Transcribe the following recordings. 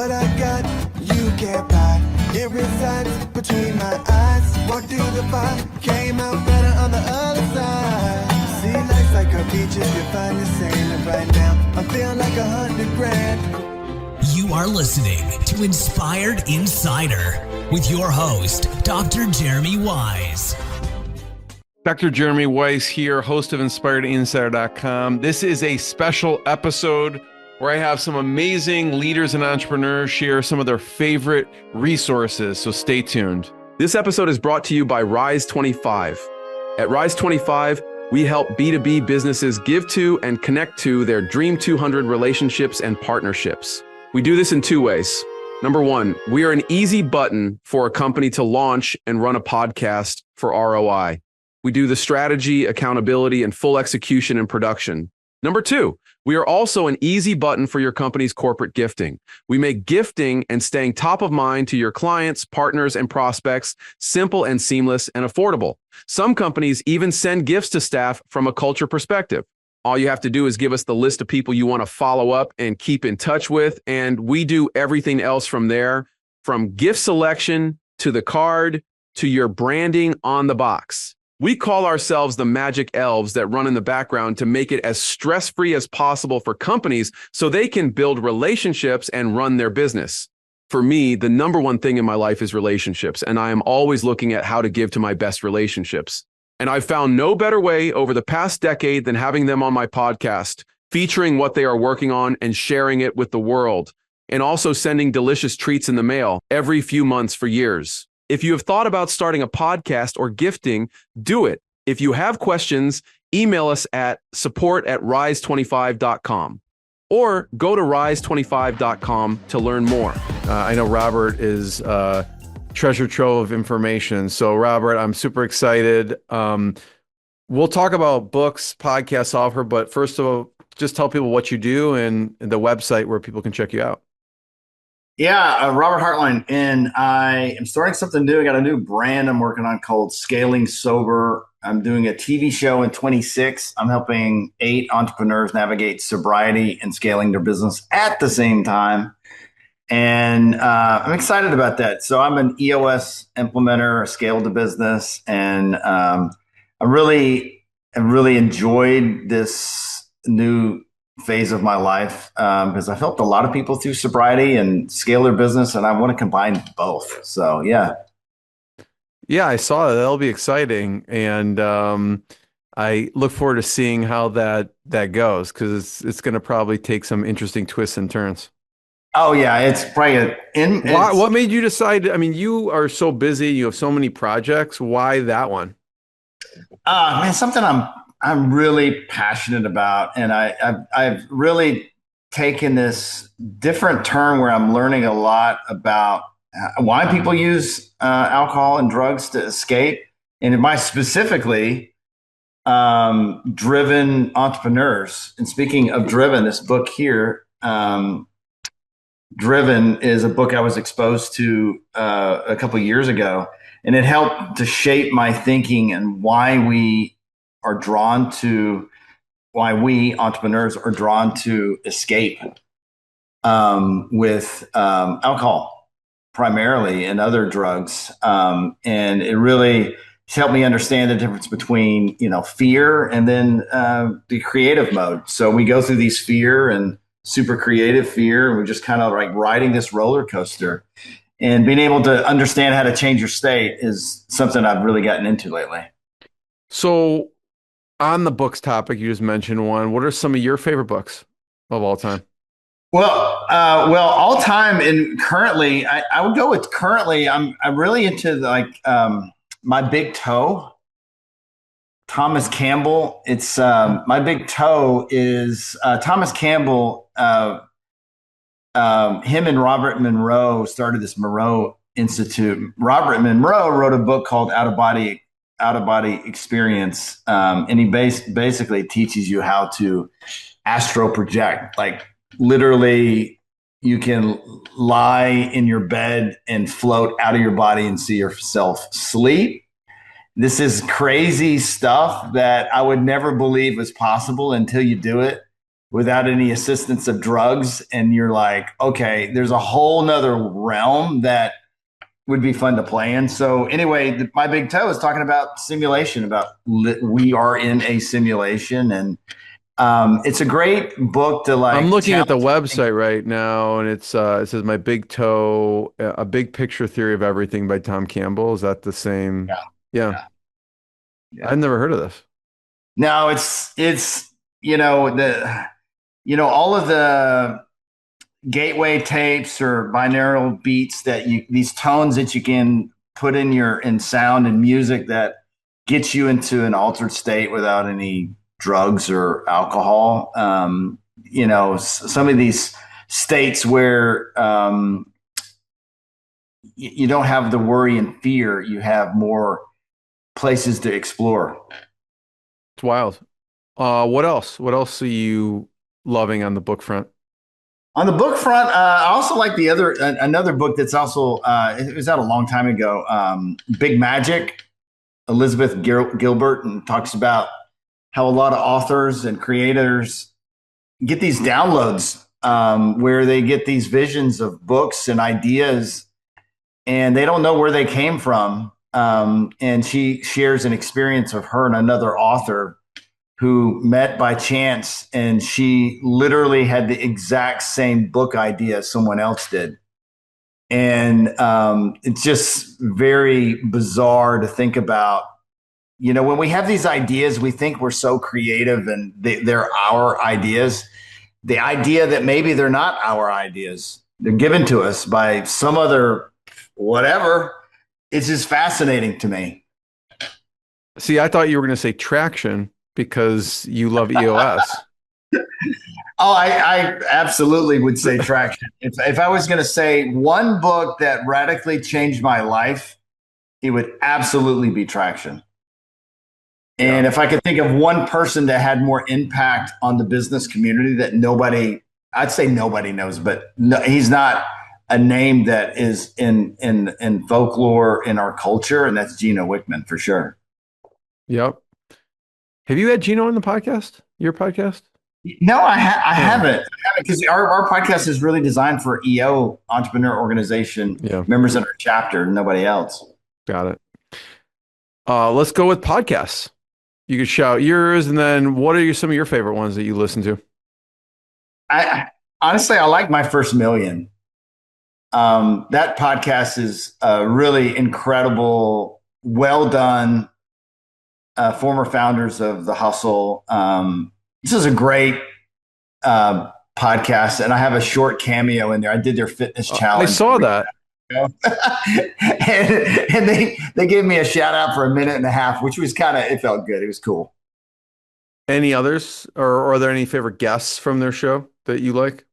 What I got, you can't buy. It resides between my eyes. Walked through the fire, came out better on the other side. See, life's like a beach if you find the sand. And right now, I'm feeling like 100 grand. You are listening to Inspired Insider with your host, Dr. Jeremy Wise. Dr. Jeremy Weiss here, host of InspiredInsider.com. This is a special episode where I have some amazing leaders and entrepreneurs share some of their favorite resources, so stay tuned. This episode is brought to you by Rise 25. At Rise 25, we help B2B businesses give to and connect to their Dream 200 relationships and partnerships. We do this in two ways. Number one, we are an easy button for a company to launch and run a podcast for ROI. We do the strategy, accountability, and full execution and production. Number two, we are also an easy button for your company's corporate gifting. We make gifting and staying top of mind to your clients, partners, and prospects simple and seamless and affordable. Some companies even send gifts to staff from a culture perspective. All you have to do is give us the list of people you want to follow up and keep in touch with, and we do everything else from there, from gift selection to the card to your branding on the box. We call ourselves the magic elves that run in the background to make it as stress-free as possible for companies so they can build relationships and run their business. For me, the number one thing in my life is relationships, and I am always looking at how to give to my best relationships. And I've found no better way over the past decade than having them on my podcast, featuring what they are working on and sharing it with the world, and also sending delicious treats in the mail every few months for years. If you have thought about starting a podcast or gifting, do it. If you have questions, email us at support@rise25.com or go to rise25.com to learn more. I know Robert is treasure trove of information. So Robert, I'm super excited. We'll talk about books, podcast software, but first of all, just tell people what you do and the website where people can check you out. Yeah, Robert Hartline, and I am starting something new. I got a new brand I'm working on called Scaling Sober. I'm doing a TV show in 26. I'm helping 8 entrepreneurs navigate sobriety and scaling their business at the same time. And I'm excited about that. So I'm an EOS implementer, scaled the business, and I really enjoyed this new phase of my life because I've helped a lot of people through sobriety and scale their business, and I want to combine both. So yeah, I saw that. That'll be exciting, and I look forward to seeing how that goes because it's going to probably take some interesting twists and turns. Oh yeah, it's probably what made you decide? I mean, you are so busy, you have so many projects. Why that one? Man, something I'm really passionate about, and I've really taken this different turn where I'm learning a lot about why people use alcohol and drugs to escape, and in my specifically driven entrepreneurs. And speaking of driven, this book here, Driven, is a book I was exposed to a couple of years ago, and it helped to shape my thinking and why we entrepreneurs are drawn to escape with alcohol primarily and other drugs. And it really helped me understand the difference between, fear and then the creative mode. So we go through these fear and super creative fear, and we're just kind of like riding this roller coaster. And being able to understand how to change your state is something I've really gotten into lately. So on the books topic, you just mentioned one. What are some of your favorite books of all time? Well, all time and currently, I would go with currently. I'm really into My Big Toe, Thomas Campbell. It's My Big Toe is Thomas Campbell. Him and Robert Monroe started this Monroe Institute. Robert Monroe wrote a book called Out of Body Experience, and he basically teaches you how to astral project. Like literally, you can lie in your bed and float out of your body and see yourself sleep. This is crazy stuff that I would never believe was possible until you do it. without any assistance of drugs. And you're like, okay, there's a whole nother realm that would be fun to play in. So anyway, my big toe is talking about simulation, about we are in a simulation. And it's a great book to like. I'm looking at the website right now, and it says My Big Toe, A Big Picture Theory of Everything by Tom Campbell. Is that the same? Yeah. Yeah. Yeah. I've never heard of this. No, it's all of the gateway tapes or binaural beats that these tones that you can put in sound and music that gets you into an altered state without any drugs or alcohol. Some of these states where you don't have the worry and fear, you have more places to explore. It's wild. What else? What else are you loving on the book front? On the book front, I also like another book that's also it was out a long time ago. Big Magic, Elizabeth Gilbert, and talks about how a lot of authors and creators get these downloads where they get these visions of books and ideas, and they don't know where they came from. And she shares an experience of her and another author who met by chance, and she literally had the exact same book idea as someone else did. And it's just very bizarre to think about. When we have these ideas, we think we're so creative and they're our ideas. The idea that maybe they're not our ideas, they're given to us by some other whatever. It's just fascinating to me. See, I thought you were going to say traction because you love EOS. Oh, I absolutely would say traction. If I was going to say one book that radically changed my life, it would absolutely be traction. And if I could think of one person that had more impact on the business community that I'd say nobody knows, but no, he's not a name that is in folklore in our culture, and that's Gino Wickman for sure. Yep. Have you had Gino on the podcast? Your podcast? No, I haven't, because our podcast is really designed for EO, entrepreneur organization members in our chapter, nobody else. Got it. Let's go with podcasts. You could shout yours, and then what are some of your favorite ones that you listen to? Honestly, I like My First Million. That podcast is really incredible, well done. Former founders of The Hustle. This is a great podcast, and I have a short cameo in there. I did their fitness challenge. I saw that. and they gave me a shout out for a minute and a half, which was it felt good. It was cool. Any others, or are there any favorite guests from their show that you like?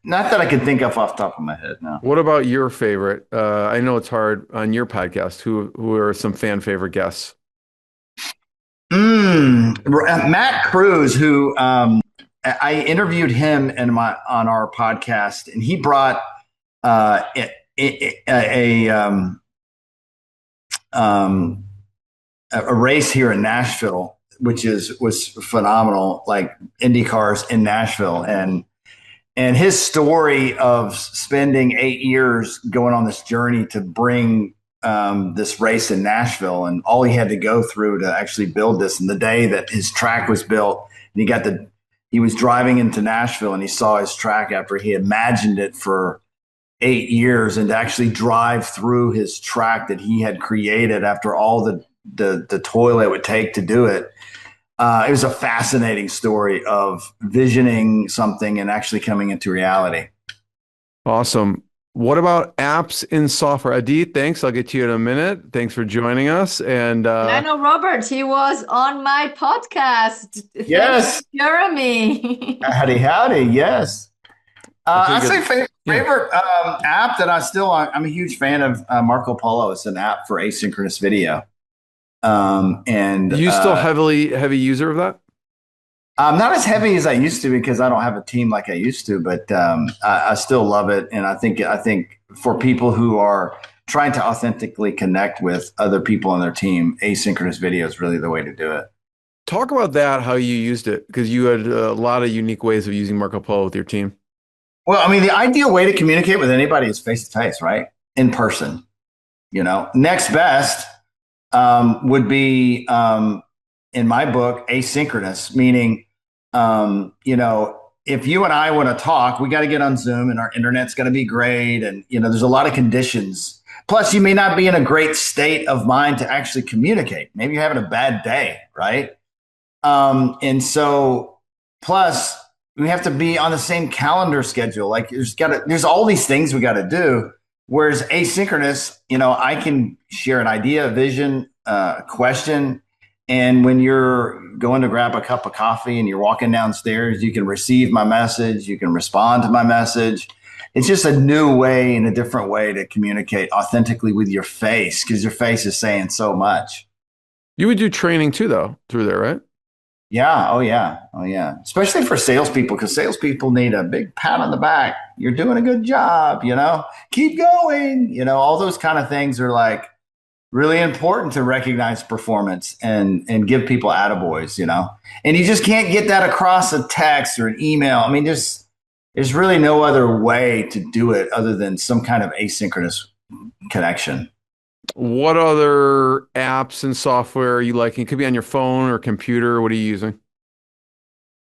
Not that I can think of off the top of my head now. What about your favorite? I know it's hard on your podcast. Who are some fan favorite guests? Matt Cruz, who I interviewed him on our podcast, and he brought a race here in Nashville, which was phenomenal, like Indy cars in Nashville, and his story of spending 8 years going on this journey to bring this race in Nashville, and all he had to go through to actually build this. And the day that his track was built, and he was driving into Nashville, and he saw his track after he imagined it for 8 years, and to actually drive through his track that he had created after all the toil it would take to do it. It was a fascinating story of visioning something and actually coming into reality. Awesome. What about apps in software? Adit, thanks. I'll get to you in a minute. Thanks for joining us. And I know Robert, he was on my podcast. Yes. Thanks, Jeremy. Howdy. Yes. I'd say favorite app that I'm a huge fan of Marco Polo. It's an app for asynchronous video. And you still heavy user of that? I'm not as heavy as I used to because I don't have a team like I used to, but I still love it. And I think for people who are trying to authentically connect with other people on their team, asynchronous video is really the way to do it. Talk about that, how you used it, because you had a lot of unique ways of using Marco Polo with your team. Well, I mean, the ideal way to communicate with anybody is face to face, right? In person. Next best would be, in my book, asynchronous, meaning, if you and I want to talk, we got to get on Zoom and our internet's going to be great. And, there's a lot of conditions. Plus, you may not be in a great state of mind to actually communicate. Maybe you're having a bad day, right? And so, plus, we have to be on the same calendar schedule. Like there's all these things we got to do. Whereas asynchronous, I can share an idea, a vision, a question. And when you're going to grab a cup of coffee and you're walking downstairs, you can receive my message. You can respond to my message. It's just a new way and a different way to communicate authentically with your face, because your face is saying so much. You would do training too, though, through there, right? Yeah. Oh, yeah. Oh, yeah. Especially for salespeople, because salespeople need a big pat on the back. You're doing a good job, keep going. All those kind of things are like really important to recognize performance and give people attaboys, and you just can't get that across a text or an email. I mean, there's really no other way to do it other than some kind of asynchronous connection. What other apps and software are you liking? It could be on your phone or computer. What are you using?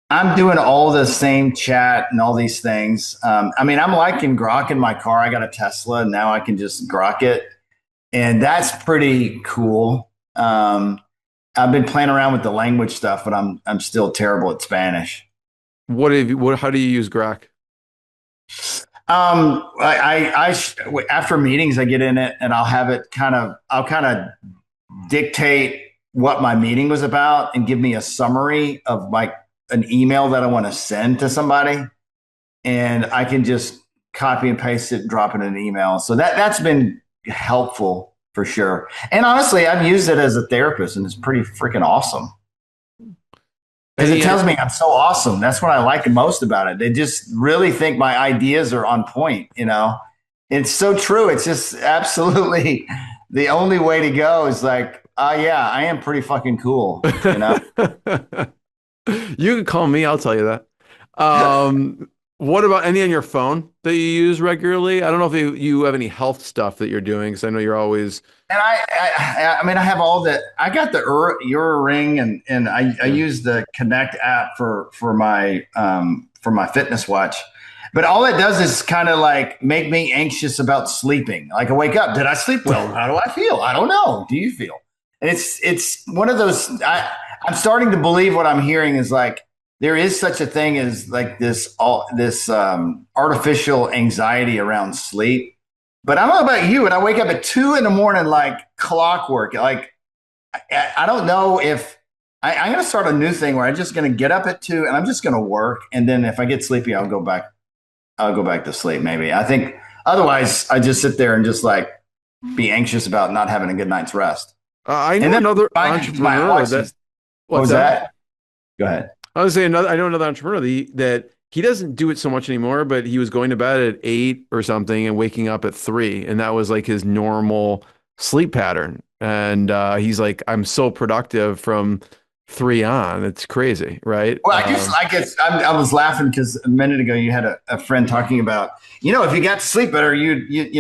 I'm doing all the same chat and all these things. I'm liking Grok in my car. I got a Tesla, and now I can just Grok it. And that's pretty cool. I've been playing around with the language stuff, but I'm still terrible at Spanish. How do you use Grok? After meetings, I get in it and I'll kind of dictate what my meeting was about and give me a summary of like an email that I want to send to somebody. And I can just copy and paste it, drop it in an email. So that's been helpful for sure. And honestly, I've used it as a therapist and it's pretty freaking awesome. Because it tells me I'm so awesome. That's what I like most about it. They just really think my ideas are on point, It's so true. It's just absolutely the only way to go is like, yeah, I am pretty fucking cool, You can call me, I'll tell you that. What about any on your phone that you use regularly? I don't know if you have any health stuff that you're doing, because I know you're always. And I have all that. I got the Oura Ring, and I use the Connect app for my fitness watch. But all it does is kind of like make me anxious about sleeping. Like I wake up, did I sleep well? How do I feel? I don't know. Do you feel? And it's one of those. I'm starting to believe what I'm hearing is like, there is such a thing as like this artificial anxiety around sleep. But I don't know about you, and I wake up at 2 a.m. like clockwork. Like I don't know if I'm going to start a new thing where I'm just going to get up at 2 and I'm just going to work, and then if I get sleepy, I'll go back to sleep. Maybe I think otherwise I just sit there and just like be anxious about not having a good night's rest. I know another entrepreneur What's that? Go ahead. I was saying I know another entrepreneur that he doesn't do it so much anymore, but he was going to bed at 8 or something and waking up at 3, and that was like his normal sleep pattern. And he's like, I'm so productive from 3 on. It's crazy, right? Well, I was laughing because a minute ago you had a friend talking about, if you got to sleep better, you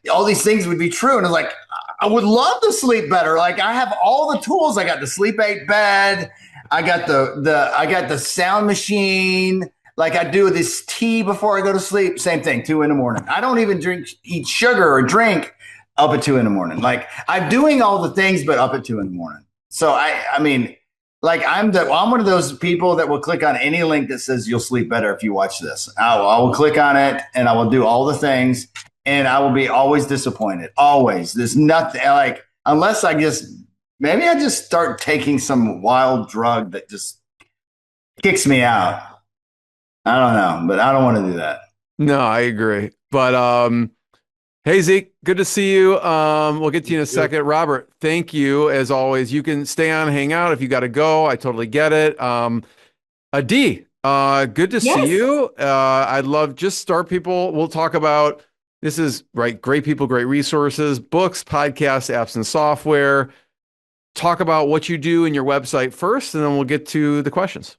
all these things would be true. And it's like, I would love to sleep better. Like I have all the tools. I got the sleep aid bed. I got I got the sound machine. Like I do this tea before I go to sleep. Same thing, 2 a.m. I don't even eat sugar or drink up at 2 a.m. Like I'm doing all the things, but up at 2 a.m. So I mean, like I'm one of those people that will click on any link that says you'll sleep better if you watch this. I will click on it and I will do all the things, and I will be always disappointed. Always. There's nothing like unless maybe I just start taking some wild drug that just kicks me out. I don't know, but I don't want to do that. No, I agree. But hey, Zeke, good to see you. We'll get to you in a second. Robert, thank you as always. You can stay on, hang out if you got to go. I totally get it. Adi, good to see you. I'd love just start people. We'll talk about this is right. Great people, great resources, books, podcasts, apps, and software. talk about what you do in your website first, and then we'll get to the questions.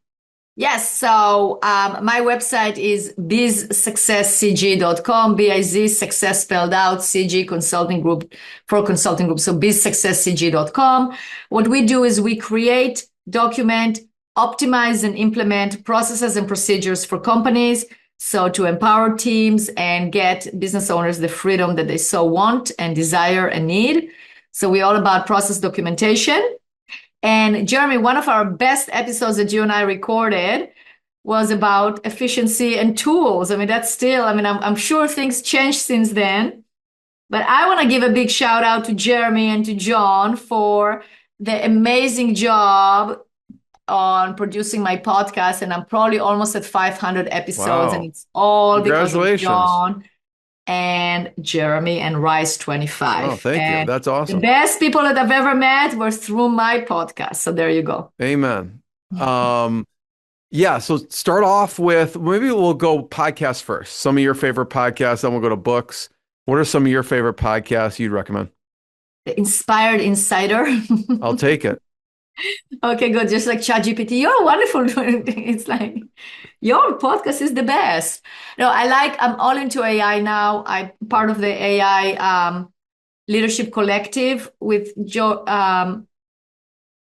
Yes, so my website is bizsuccesscg.com, B-I-Z, success spelled out, CG, consulting group, for consulting group, so bizsuccesscg.com. What we do is we create, document, optimize, and implement processes and procedures for companies, so to empower teams and get business owners the freedom that they so want and desire and need. So we're all about process documentation. And Jeremy, one of our best episodes that you and I recorded was about efficiency and tools. I mean, that's still, I mean, I'm sure things changed since then, but I want to give a big shout out to Jeremy and to John for the amazing job on producing my podcast. And I'm probably almost at 500 episodes, and it's all because of John and Jeremy and Rise 25. Oh, thank you. That's awesome. The best people that I've ever met were through my podcast. So there you go. Amen. Yeah. So start off with, maybe we'll go podcast first. Some of your favorite podcasts, then we'll go to books. What are some of your favorite podcasts you'd recommend? The Inspired Insider. I'll take it. Okay, good. Just like ChatGPT, you're wonderful. It's like your podcast is the best. No, I'm all into AI now. I'm part of the AI leadership collective with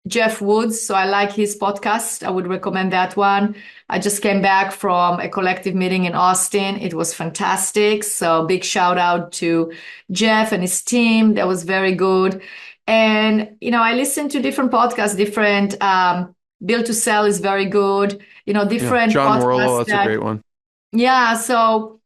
Jeff Woods. So I like his podcast. I would recommend that one. I just came back from a collective meeting in Austin. It was fantastic. So big shout out to Jeff and his team. That was very good. And, I listen to different podcasts, different Build to Sell is very good, different John podcasts. Morello, that's a great one. Yeah. So,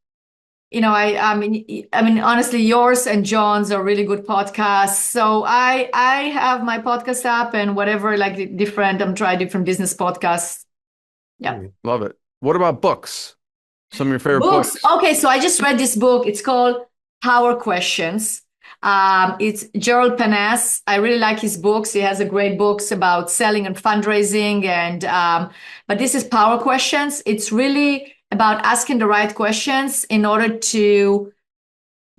I mean, honestly, yours and John's are really good podcasts. So I have my podcast app and whatever, like I'm trying different business podcasts. Yeah. Love it. What about books? Some of your favorite books? Okay. So I just read this book. It's called Power Questions. It's Gerald Panas. I really like his books. He has a great books about selling and fundraising. But this is Power Questions. It's really about asking the right questions in order to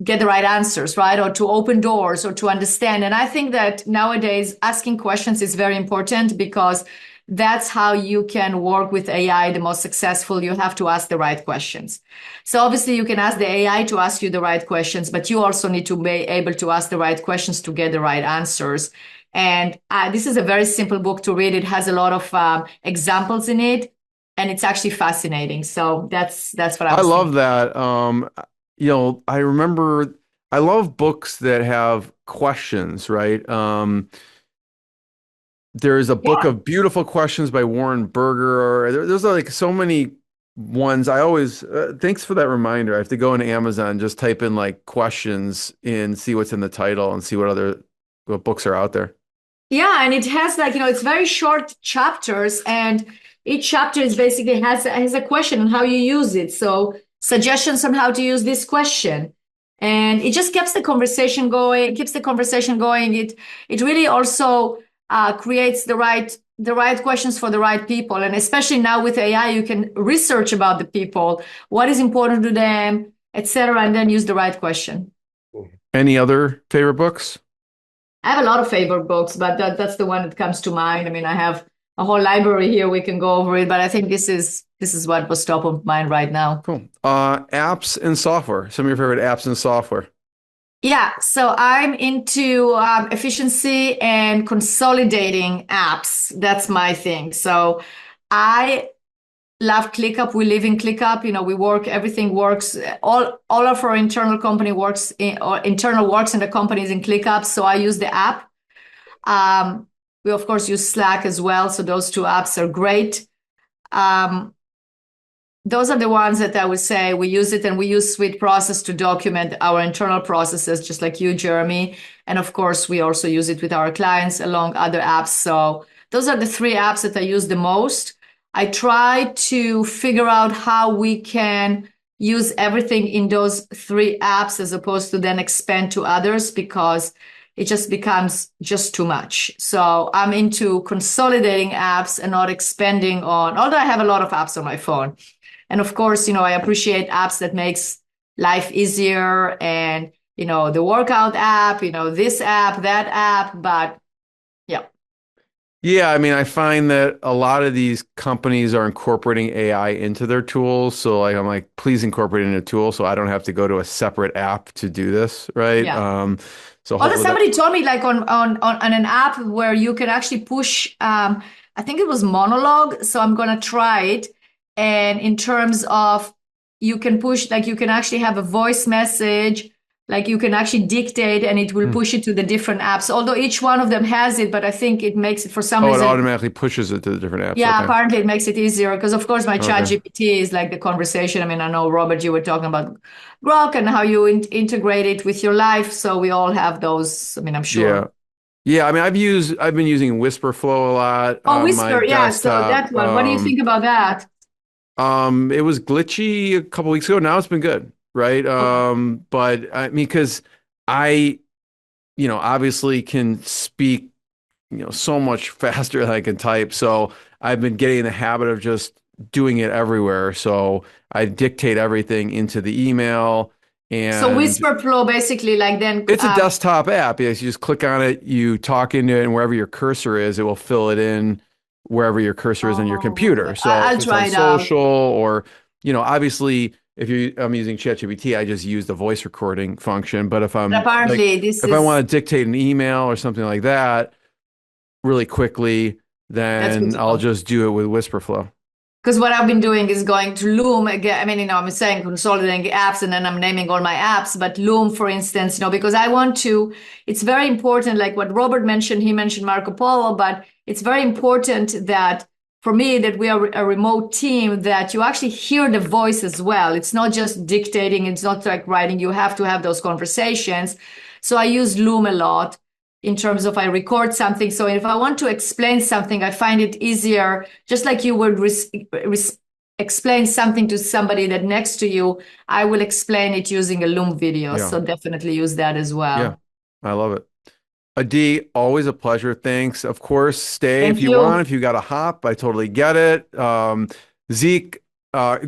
get the right answers, right? Or to open doors or to understand. And I think that nowadays asking questions is very important because that's how you can work with AI the most successful. You have to ask the right questions. So obviously you can ask the AI to ask you the right questions, but you also need to be able to ask the right questions to get the right answers. And this is a very simple book to read. It has a lot of examples in it, and it's actually fascinating. So that's what I love that. I remember, I love books that have questions, right? There's a book of beautiful questions by Warren Berger. There's like so many ones. I always, thanks for that reminder. I have to go into Amazon, just type in like questions and see what's in the title and see what books are out there. Yeah. And it has like, it's very short chapters, and each chapter is basically has a question on how you use it. So suggestions on how to use this question. And it just keeps the conversation going. It really also creates the right questions for the right people. And especially now with AI, you can research about the people, what is important to them, etc., and then use the right question. Any other favorite books? I have a lot of favorite books, but that's the one that comes to mind. I mean, I have a whole library here. We can go over it, but I think this is what was top of mind right now. Cool. Apps and software. Some of your favorite apps and software. Yeah, so I'm into efficiency and consolidating apps. That's my thing. So I love ClickUp. We live in ClickUp. Everything works. All of our internal company works or internal works in the companies in ClickUp. So I use the app. We of course use Slack as well. So those two apps are great. Those are the ones that I would say we use it, and we use SweetProcess to document our internal processes, just like you, Jeremy. And of course, we also use it with our clients along other apps. So those are the three apps that I use the most. I try to figure out how we can use everything in those three apps as opposed to then expand to others, because it just becomes just too much. So I'm into consolidating apps and not expanding on, although I have a lot of apps on my phone. And of course, I appreciate apps that makes life easier, and, the workout app, this app, that app. But yeah, Yeah, I mean, I find that a lot of these companies are incorporating AI into their tools. So like I'm like, please incorporate it in a tool so I don't have to go to a separate app to do this, right? Yeah. So Although hopefully that, somebody told me like on an app where you can actually push, I think it was monologue. So I'm gonna try it. And in terms of you can push, like you can actually have a voice message, like you can actually dictate and it will Hmm. push it to the different apps. Although each one of them has it, but I think it makes it for some Oh, it reason. automatically pushes it to the different apps. Yeah, Okay. apparently it makes it easier because of course my chat Okay. GPT is like the conversation. I mean, I know Robert, you were talking about Grok and how you integrate it with your life. So we all have those. I mean, I'm sure. Yeah. Yeah, I mean, I've been using WhisperFlow a lot Oh, on my Whisper, yeah. So desktop. that one. What do you think about that? It was glitchy a couple weeks ago. Now it's been good, right? Okay. But I mean, because I, obviously can speak, so much faster than I can type. So I've been getting in the habit of just doing it everywhere. So I dictate everything into the email, So and Whisper Flow basically like then it's a desktop app. Yes, you just click on it, you talk into it, and wherever your cursor is, it will fill it in wherever your cursor is on your oh, computer. okay. So I'll if it's on try it out. social or, obviously I'm using ChatGPT, I just use the voice recording function. But if But I'm like, apparently this if I is want to dictate an email or something like that really quickly, that's good then to I'll know. just do it with WhisperFlow. Because what I've been doing is going to Loom again. I mean, I'm saying consolidating apps and then I'm naming all my apps, but Loom, for instance, because I want to, it's very important, like what Robert mentioned, he mentioned Marco Polo, but it's very important that for me, that we are a remote team, that you actually hear the voice as well. It's not just dictating, it's not like writing, you have to have those conversations. So I use Loom a lot in terms of I record something. So if I want to explain something, I find it easier, just like you would explain something to somebody that next to you, I will explain it using a Loom video. Yeah. So definitely use that as Yeah. well. I love it. Adi, always a pleasure. Thanks. Of course, stay if Thank you want. you. If you got to hop, I totally get it. Zeke,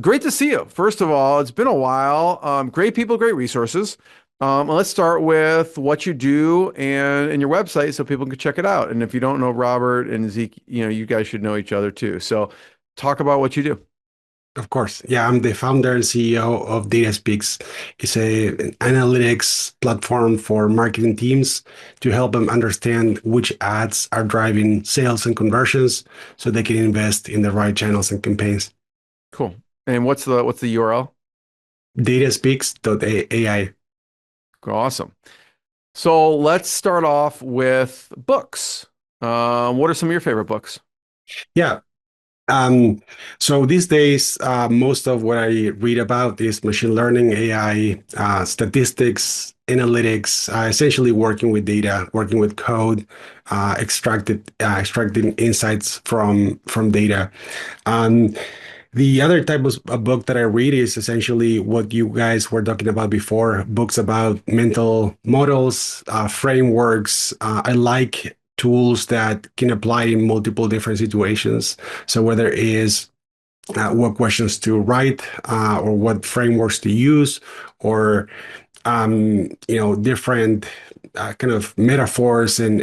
great to see you. First of all, it's been a while. Great people, great resources. Let's start with what you do and your website so people can check it out. And if you don't know Robert and Zeke, you guys should know each other too. So talk about what you do. Of course. Yeah, I'm the founder and CEO of DataSpeaks. It's an analytics platform for marketing teams to help them understand which ads are driving sales and conversions so they can invest in the right channels and campaigns. Cool. And what's the URL? Dataspeaks.ai. Awesome. So let's start off with books. What are some of your favorite books? Yeah. Um, so these days, most of what I read about is machine learning, AI, statistics, analytics, essentially working with data, working with code, extracting insights from data. Um, the other type of a book that I read is essentially what you guys were talking about before, books about mental models, frameworks. I like tools that can apply in multiple different situations. So whether it is what questions to write or what frameworks to use or different kind of metaphors and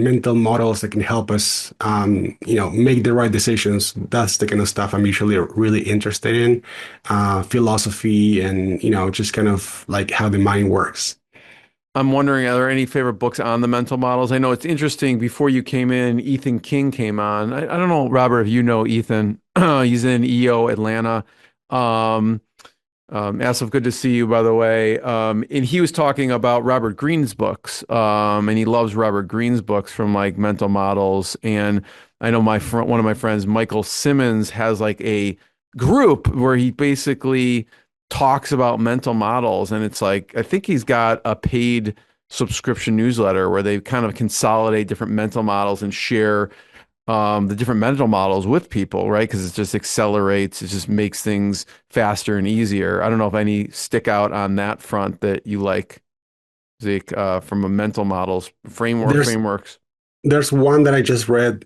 mental models that can help us, make the right decisions. That's the kind of stuff I'm usually really interested in, philosophy and, just kind of like how the mind works. I'm wondering, are there any favorite books on the mental models? I know it's interesting. Before you came in, Ethan King came on. I don't know, Robert, if you know Ethan. He's in EO Atlanta. Um, Asif, good to see you, by the way. And he was talking about Robert Greene's books, and he loves Robert Greene's books from like mental models. And I know one of my friends, Michael Simmons, has like a group where he basically talks about mental models, and it's like I think he's got a paid subscription newsletter where they kind of consolidate different mental models and share the different mental models with people, right? Because it just accelerates, it just makes things faster and easier. I don't know if any stick out on that front that you like, Zeke, from a mental models There's frameworks. there's one that I just read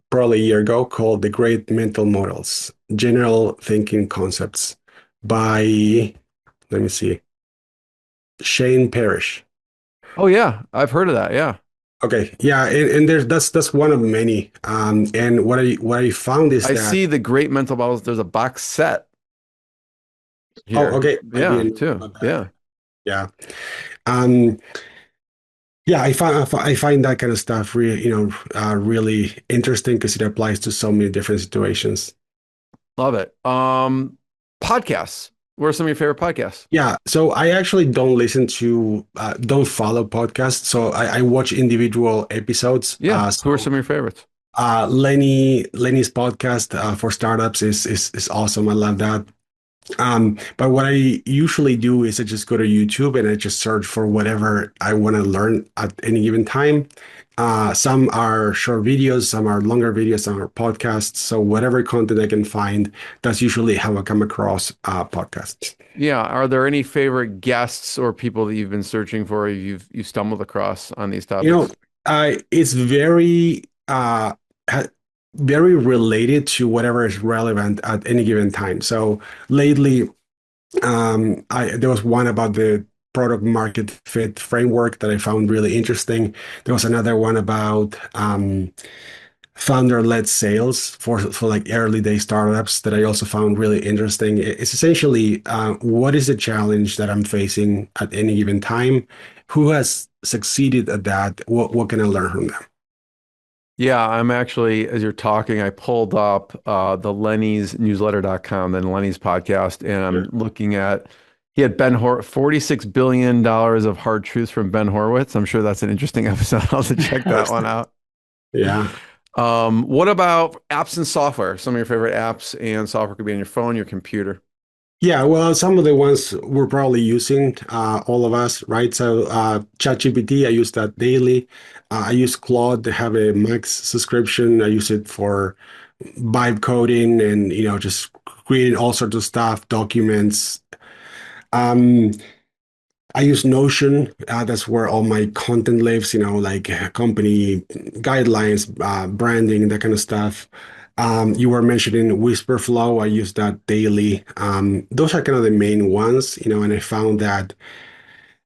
probably a year ago called The Great Mental Models, General Thinking Concepts by, let me see, Shane Parrish. Oh yeah, I've heard of that. Yeah. Okay, yeah, and there's that's one of many. And what I found is I that see the great mental models. There's a box set oh, here. okay, I Yeah, didn't know too. about that. Yeah. Yeah, um, yeah, I find that kind of stuff really really interesting because it applies to so many different situations. Love it. Podcasts. What are some of your favorite podcasts? Yeah, so I actually don't follow podcasts. So I watch individual episodes. Yeah. Who are some of your favorites? Lenny's podcast for startups is awesome. I love that. But what I usually do is I just go to YouTube and I just search for whatever I want to learn at any given time. Some are short videos, some are longer videos, some are podcasts. So whatever content I can find, that's usually how I come across podcasts. Yeah. Are there any favorite guests or people that you've been searching for, or you stumbled across on these You know, topics? it's very related to whatever is relevant at any given time. So lately, there was one about the product market fit framework that I found really interesting. There was another one about founder-led sales for like early day startups that I also found really interesting. It's essentially what is the challenge that I'm facing at any given time? Who has succeeded at that? What can I learn from them? Yeah, I'm actually, as you're talking, I pulled up the Lenny's newsletter.com and Lenny's podcast, and I'm looking at he had $46 billion of hard truths from Ben Horowitz. I'm sure that's an interesting episode. I'll have to check that one out. Yeah. What about apps and software? Some of your favorite apps and software could be on your phone, your computer. Yeah, well, some of the ones we're probably using, all of us, right? So, ChatGPT, I use that daily. I use Claude to have a Max subscription. I use it for vibe coding and, just creating all sorts of stuff, documents. Um, I use Notion. That's where all my content lives, like company guidelines, branding, that kind of stuff. You were mentioning Whisper Flow. I use that daily. Those are kind of the main ones, and I found that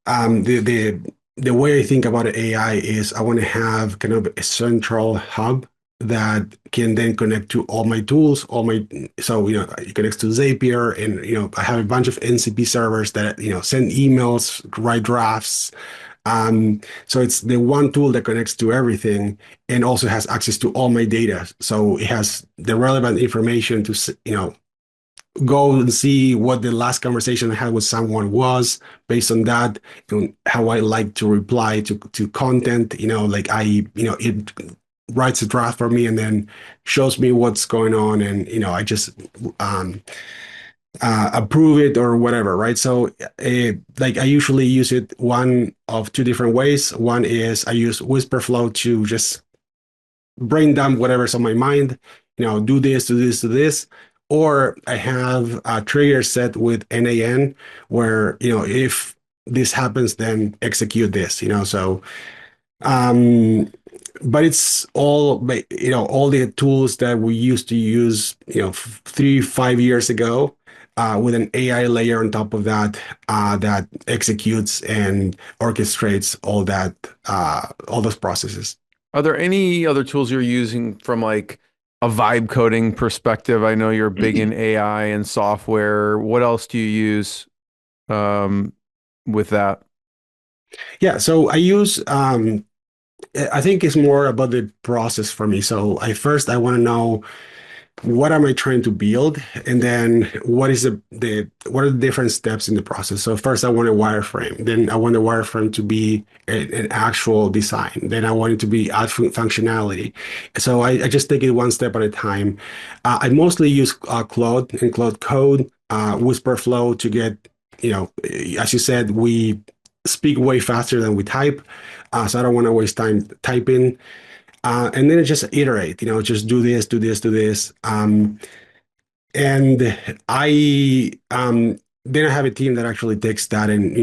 the way I think about AI is I want to have kind of a central hub that can then connect to all my tools, so it connects to Zapier, and I have a bunch of NCP servers that send emails, write drafts. So it's the one tool that connects to everything and also has access to all my data. So it has the relevant information to go and see what the last conversation I had with someone was based on that, and how I like to reply to content. Like it writes a draft for me and then shows me what's going on, and I just um, approve it or whatever, right? So, like I usually use it one of two different ways. One is I use Whisperflow to just brain dump whatever's on my mind, do this, do this, do this. Or I have a trigger set with NAN where, if this happens, then execute this, so, um, but it's all, all the tools that we used to use, 3, 5 years ago, with an AI layer on top of that, that executes and orchestrates all those processes. Are there any other tools you're using from like a vibe coding perspective? I know you're big in AI and software. What else do you use um, with that? Yeah, so I think it's more about the process for me. So I want to know what am I trying to build, and then what is what are the different steps in the process. So first I want a wireframe, then I want the wireframe to be an actual design, then I want it to be add functionality. So I just take it one step at a time. I mostly use Claude and Claude Code, Whisperflow to get, as you said, we speak way faster than we type, so I don't want to waste time typing. And then just iterate, just do this, do this, do this. And then I have a team that actually takes that and,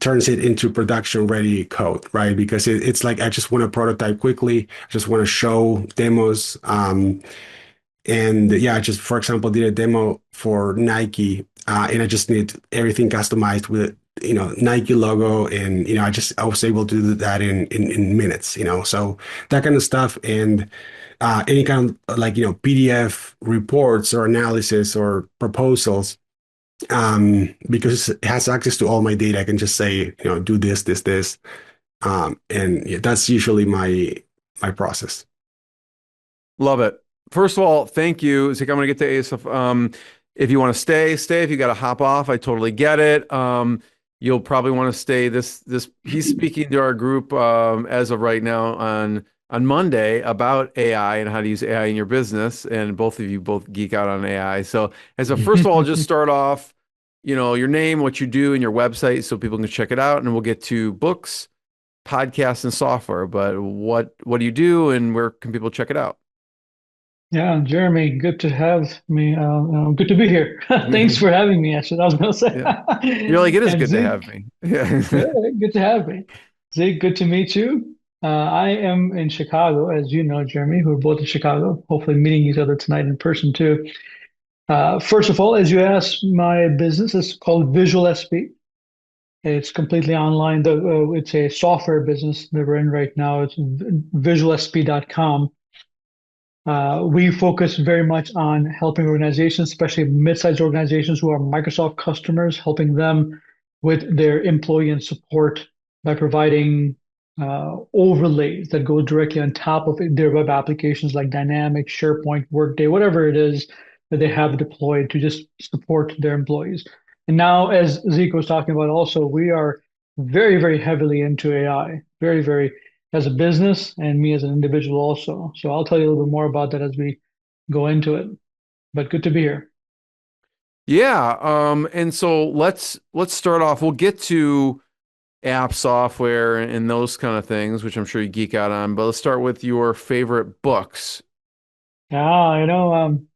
turns it into production ready code, right? Because it's like, I just want to prototype quickly. I just want to show demos. And yeah, I just, for example, did a demo for Nike, and I just need everything customized with Nike logo, and I was able to do that in minutes, so that kind of stuff. And any kind of like PDF reports or analysis or proposals, because it has access to all my data. I can just say, do this, and yeah, that's usually my process. Love it. First of all, thank you. Zeke, I'm going to get to Asif. If you want to stay. If you got to hop off, I totally get it. You'll probably want to stay. He's speaking to our group as of right now on Monday about AI and how to use AI in your business. And both of you both geek out on AI. So first of all, just start off, your name, what you do, and your website so people can check it out. And we'll get to books, podcasts, and software. But what do you do, and where can people check it out? Yeah, Jeremy, good to have me. Good to be here. Thanks for having me. Actually, I was going to say. Yeah. You're like, it is And good to Zeke, have me. Yeah. yeah, good to have me. Zeke, good to meet you. I am in Chicago, as you know, Jeremy. We're both in Chicago. Hopefully, meeting each other tonight in person too. First of all, as you asked, my business is called VisualSP. It's completely online. It's a software business that we're in right now. It's visualsp.com. We focus very much on helping organizations, especially mid-sized organizations who are Microsoft customers, helping them with their employee and support by providing overlays that go directly on top of their web applications like Dynamics, SharePoint, Workday, whatever it is that they have deployed to just support their employees. And now, as Zeke was talking about, also, we are very, very heavily into AI, very, very as a business and me as an individual also. So I'll tell you a little bit more about that as we go into it. But good to be here. Yeah. And so let's start off. We'll get to app software and those kind of things, which I'm sure you geek out on. But let's start with your favorite books. Yeah, I'm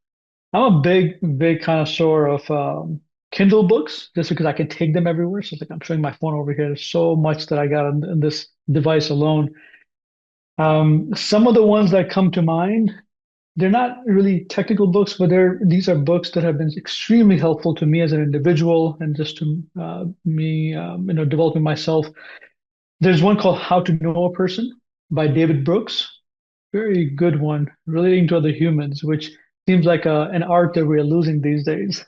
a big connoisseur of Kindle books just because I can take them everywhere. So it's like I'm showing my phone over here. There's so much that I got on this device alone. Some of the ones that come to mind, they're not really technical books, but these are books that have been extremely helpful to me as an individual and just to me, developing myself. There's one called How to Know a Person by David Brooks. Very good one, relating to other humans, which seems like an art that we're losing these days.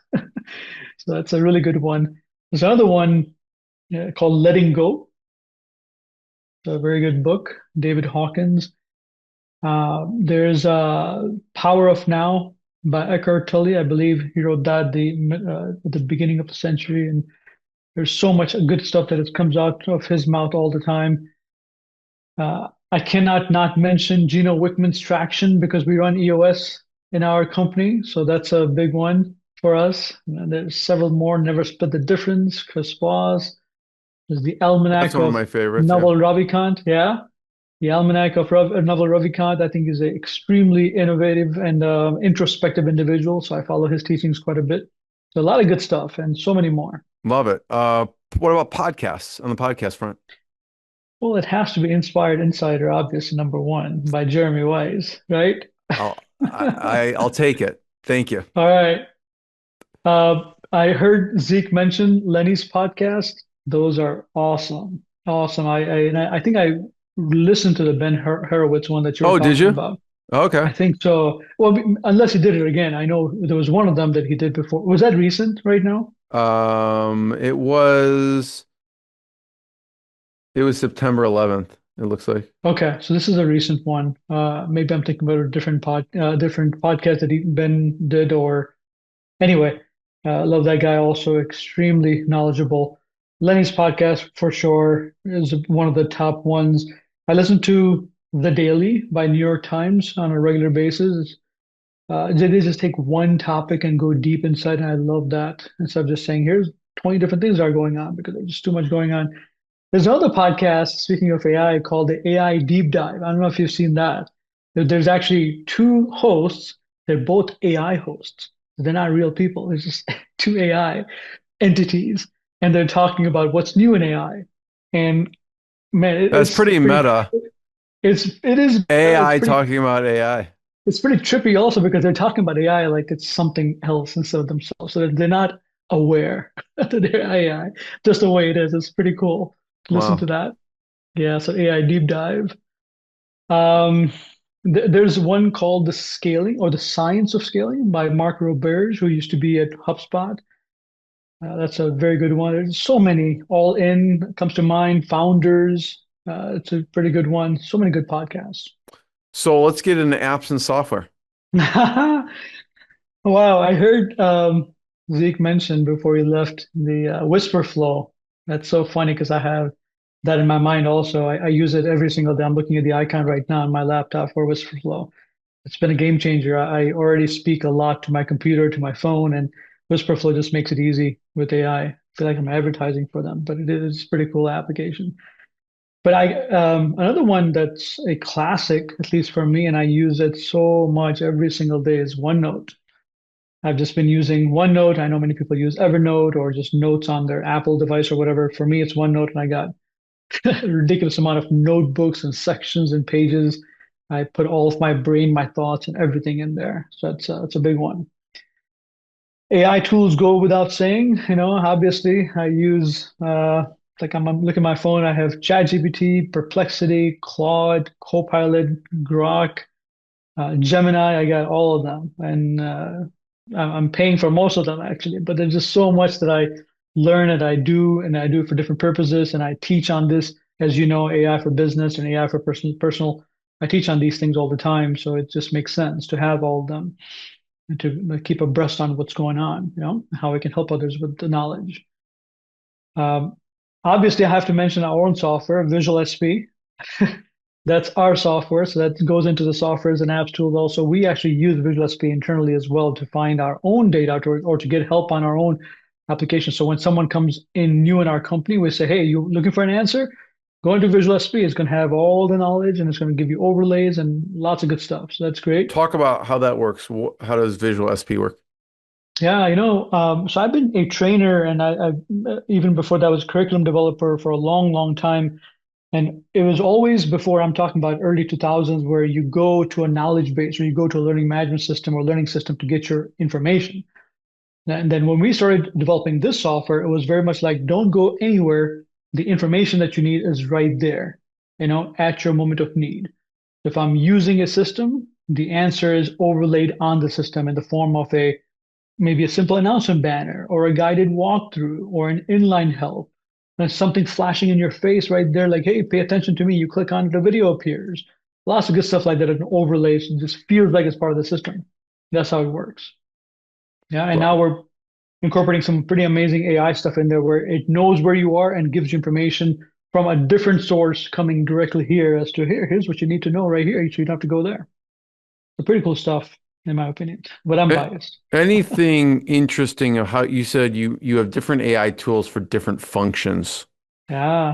So that's a really good one. There's another one called Letting Go. It's a very good book, David Hawkins. There's Power of Now by Eckhart Tolle. I believe he wrote that at the beginning of the century, and there's so much good stuff that comes out of his mouth all the time. I cannot not mention Gino Wickman's Traction because we run EOS in our company, so that's a big one for us. And there's several more. Never Split the Difference, Chris Voss. There's the Almanac That's one of my favorites. Naval Ravikant. Yeah. The Almanac of Naval Ravikant, I think, is an extremely innovative and introspective individual. So I follow his teachings quite a bit. So a lot of good stuff and so many more. Love it. What about podcasts on the podcast front? Well, it has to be Inspired Insider, obviously, number one by Jeremy Wise, right? I'll take it. Thank you. All right. I heard Zeke mention Lenny's podcast. Those are awesome. Awesome. I think I listened to the Ben Horowitz one that you were talking about. Okay. I think so. Well, unless he did it again. I know there was one of them that he did before. Was that recent right now? It was September 11th, it looks like. Okay, so this is a recent one. Maybe I'm thinking about a different podcast that Ben did, or anyway, love that guy also, extremely knowledgeable. Lenny's podcast for sure is one of the top ones. I listen to The Daily by New York Times on a regular basis. They just take one topic and go deep inside, and I love that. Instead of just saying, here's 20 different things that are going on, because there's just too much going on. There's another podcast, speaking of AI, called the AI Deep Dive. I don't know if you've seen that. There's actually two hosts. They're both AI hosts. They're not real people. They're just two AI entities. And they're talking about what's new in AI. And man, that's pretty meta. It is AI talking about AI. It's pretty trippy also because they're talking about AI like it's something else instead of themselves. So they're not aware to their AI, just the way it is. It's pretty cool. Listen Wow. to that. Yeah, so AI deep dive. Um, there's one called The Scaling or The Science of Scaling by Mark Roberge, who used to be at HubSpot. That's a very good one. There's so many. All In comes to mind. Founders. It's a pretty good one. So many good podcasts. So let's get into apps and software. Wow, I heard Zeke mention before he left the Whisper Flow. That's so funny because I have that in my mind also. I use it every single day. I'm looking at the icon right now on my laptop for Whisper Flow. It's been a game changer. I already speak a lot to my computer, to my phone, and Whisper Flow just makes it easy with AI. I feel like I'm advertising for them, but it is a pretty cool application. But another one that's a classic, at least for me, and I use it so much every single day is OneNote. I've just been using OneNote. I know many people use Evernote or just notes on their Apple device or whatever. For me, it's OneNote, and I got a ridiculous amount of notebooks and sections and pages. I put all of my brain, my thoughts, and everything in there. So it's a big one. AI tools go without saying. Obviously, I use like I'm looking at my phone. I have ChatGPT, Perplexity, Claude, Copilot, Grok, Gemini. I got all of them, and I'm paying for most of them actually. But there's just so much that I learn and I do for different purposes, and I teach on this, as you know, AI for business and AI for personal. I teach on these things all the time, so it just makes sense to have all of them and to keep abreast on what's going on. How we can help others with the knowledge. Um, Obviously, I have to mention our own software, VisualSP. That's our software, so that goes into the softwares and apps tools. Also, we actually use VisualSP internally as well to find our own data or to get help on our own application. So when someone comes in new in our company, we say, "Hey, you looking for an answer? Go into VisualSP. It's going to have all the knowledge and it's going to give you overlays and lots of good stuff." So that's great. Talk about how that works. How does Visual SP work? Yeah, so I've been a trainer, and I've even before that was curriculum developer for a long, long time. And it was always before, I'm talking about early 2000s, where you go to a knowledge base or you go to a learning management system or learning system to get your information. And then when we started developing this software, it was very much like, don't go anywhere. The information that you need is right there, at your moment of need. If I'm using a system, the answer is overlaid on the system in the form of maybe a simple announcement banner or a guided walkthrough or an inline help. There's something flashing in your face right there, like, hey, pay attention to me. You click on it, the video appears. Lots of good stuff like that and overlays. It just feels like it's part of the system. That's how it works. Yeah, and now Wow. we're incorporating some pretty amazing AI stuff in there where it knows where you are and gives you information from a different source coming directly here as to here's what you need to know right here. So you don't have to go there. So pretty cool stuff, in my opinion. But I'm A- biased. Anything interesting of how you said you have different AI tools for different functions. Yeah.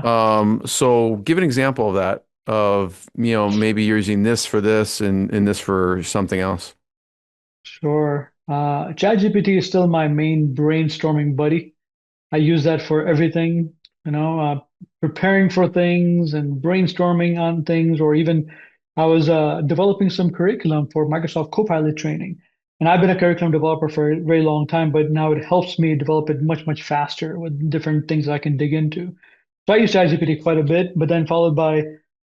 So give an example of that, of, maybe you're using this for this and this for something else. Sure. ChatGPT is still my main brainstorming buddy. I use that for everything, preparing for things and brainstorming on things, or even I was developing some curriculum for Microsoft Copilot training. And I've been a curriculum developer for a very long time, but now it helps me develop it much, much faster with different things that I can dig into. So I use ChatGPT quite a bit, but then followed by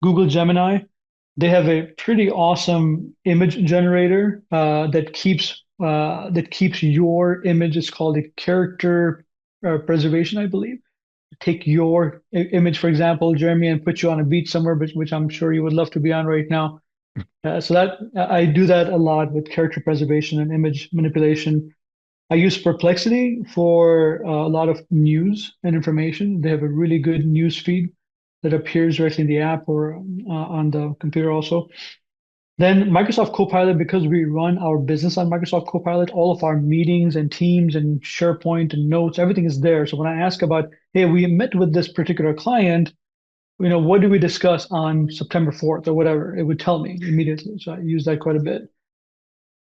Google Gemini. They have a pretty awesome image generator that keeps your image. It's called a character preservation, I believe. Take your image, for example, Jeremy, and put you on a beach somewhere, which I'm sure you would love to be on right now. So that I do that a lot with character preservation and image manipulation. I use Perplexity for a lot of news and information. They have a really good news feed that appears directly in the app or on the computer also. Then Microsoft Copilot, because we run our business on Microsoft Copilot, all of our meetings and Teams and SharePoint and notes, everything is there. So when I ask about, hey, we met with this particular client, what did we discuss on September 4th or whatever, it would tell me immediately. So I use that quite a bit.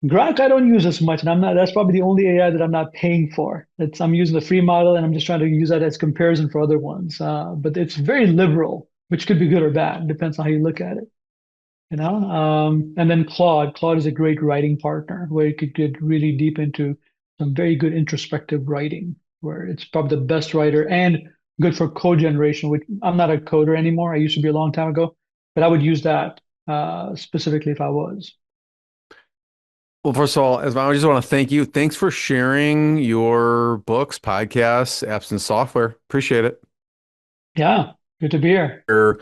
Grok, I don't use as much, and that's probably the only AI that I'm not paying for. I'm using the free model, and I'm just trying to use that as comparison for other ones. But it's very liberal, which could be good or bad, depends on how you look at it. And then Claude is a great writing partner where you could get really deep into some very good introspective writing. where it's probably the best writer and good for code generation, which I'm not a coder anymore. I used to be a long time ago, but I would use that specifically if I was. Well, first of all, Esma, I just want to thank you. Thanks for sharing your books, podcasts, apps, and software. Appreciate it. Yeah, good to be here. All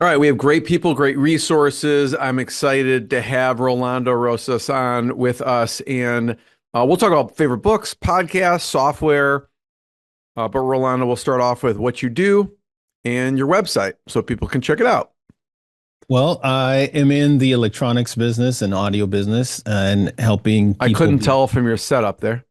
right, we have great people, great resources. I'm excited to have Rolando Rosas on with us, and we'll talk about favorite books, podcasts, software. But Rolando, we'll start off with what you do and your website so people can check it out. Well, I am in the electronics business and audio business and helping people. I couldn't tell from your setup there.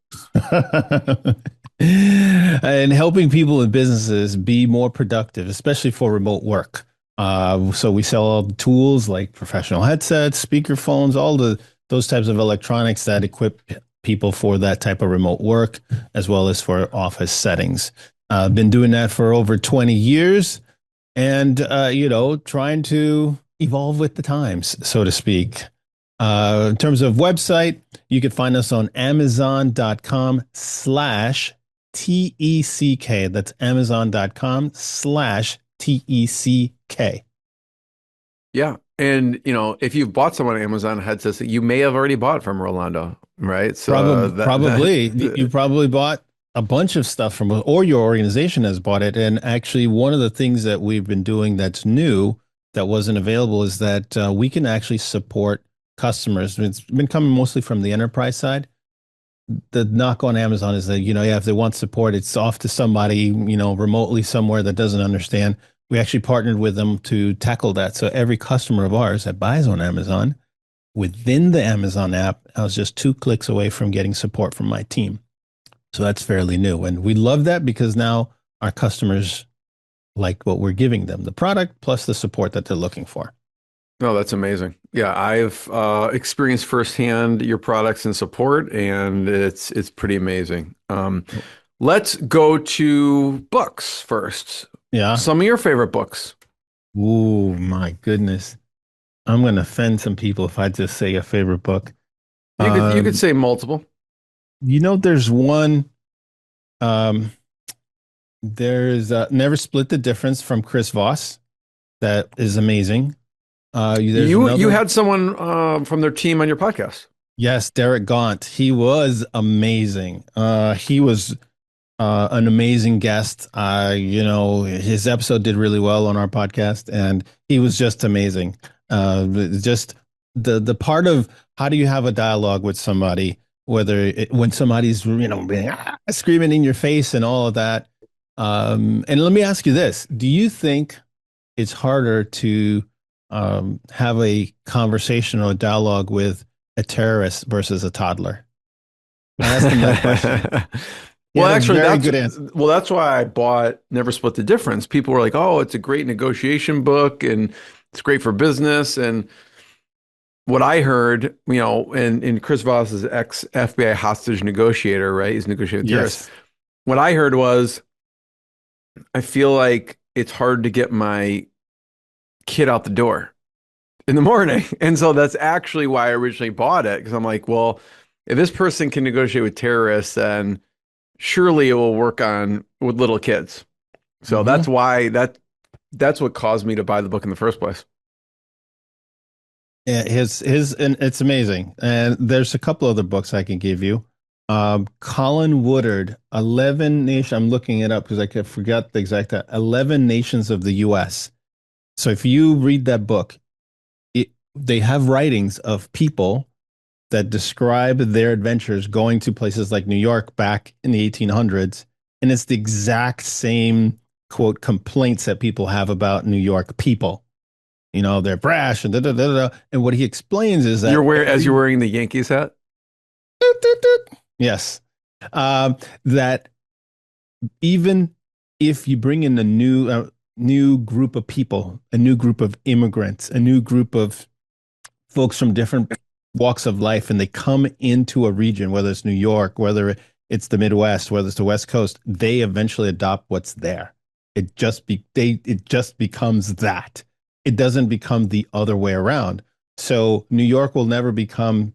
And helping people and businesses be more productive, especially for remote work. So we sell all the tools like professional headsets, speaker phones, those types of electronics that equip people for that type of remote work, as well as for office settings. I've been doing that for over 20 years and, trying to evolve with the times, so to speak. In terms of website, you can find us on amazon.com/TECK. That's amazon.com/TECK. Yeah. And, if you've bought someone Amazon headsets that you may have already bought from Rolando, right? So probably. You probably bought a bunch of stuff from, or your organization has bought it. And actually, one of the things that we've been doing that's new that wasn't available is that we can actually support customers. It's been coming mostly from the enterprise side. The knock on Amazon is that, if they want support, it's off to somebody, remotely somewhere that doesn't understand. We actually partnered with them to tackle that. So every customer of ours that buys on Amazon, within the Amazon app, I was just 2 clicks away from getting support from my team. So that's fairly new. And we love that because now our customers like what we're giving them, the product plus the support that they're looking for. No, that's amazing. Yeah, I've experienced firsthand your products and support, and it's pretty amazing. Let's go to books first. Yeah. Some of your favorite books. Ooh, my goodness. I'm going to offend some people if I just say a favorite book. You could say multiple. There's one. There's Never Split the Difference from Chris Voss. That is amazing. You had someone from their team on your podcast. Yes, Derek Gaunt. He was amazing. He was an amazing guest. His episode did really well on our podcast, and he was just amazing. Just the part of how do you have a dialogue with somebody, when somebody's screaming in your face and all of that. And let me ask you this: do you think it's harder to have a conversation or a dialogue with a terrorist versus a toddler? I asked him that question. Well, actually, that's why I bought Never Split the Difference. People were like, "Oh, it's a great negotiation book, and it's great for business." And what I heard, and Chris Voss is ex-FBI hostage negotiator, right? He's negotiating terrorists. What I heard was, I feel like it's hard to get my kid out the door in the morning. And so that's actually why I originally bought it, because I'm like, well, if this person can negotiate with terrorists, then surely it will work with little kids. So that's why that's what caused me to buy the book in the first place. Yeah, and it's amazing. And there's a couple other books I can give you. Colin Woodard, 11 Nations. I'm looking it up because I forgot the exact 11 Nations of the U.S. So if you read that book, they have writings of people that describe their adventures going to places like New York back in the 1800s. And it's the exact same, quote, complaints that people have about New York people. They're brash and da-da-da-da. And what he explains is that... you're wearing the Yankees hat? Yes. That even if you bring in a new group of people, a new group of immigrants, a new group of folks from different walks of life, and they come into a region, whether it's New York, whether it's the Midwest, whether it's the West Coast, they eventually adopt what's there. It just becomes that. It doesn't become the other way around. So New York will never become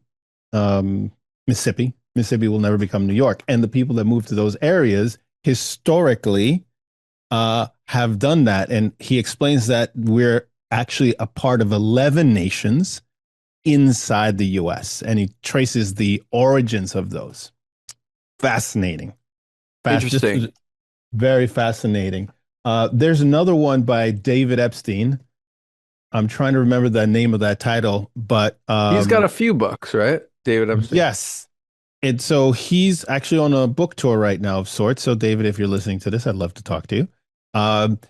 Mississippi. Mississippi will never become New York. And the people that move to those areas historically have done that. And he explains that we're actually a part of 11 nations inside the US. And he traces the origins of those. Fascinating. Interesting. Just very fascinating. There's another one by David Epstein. I'm trying to remember the name of that title, but He's got a few books, right? David Epstein. Yes. And so he's actually on a book tour right now of sorts. So David, if you're listening to this, I'd love to talk to you.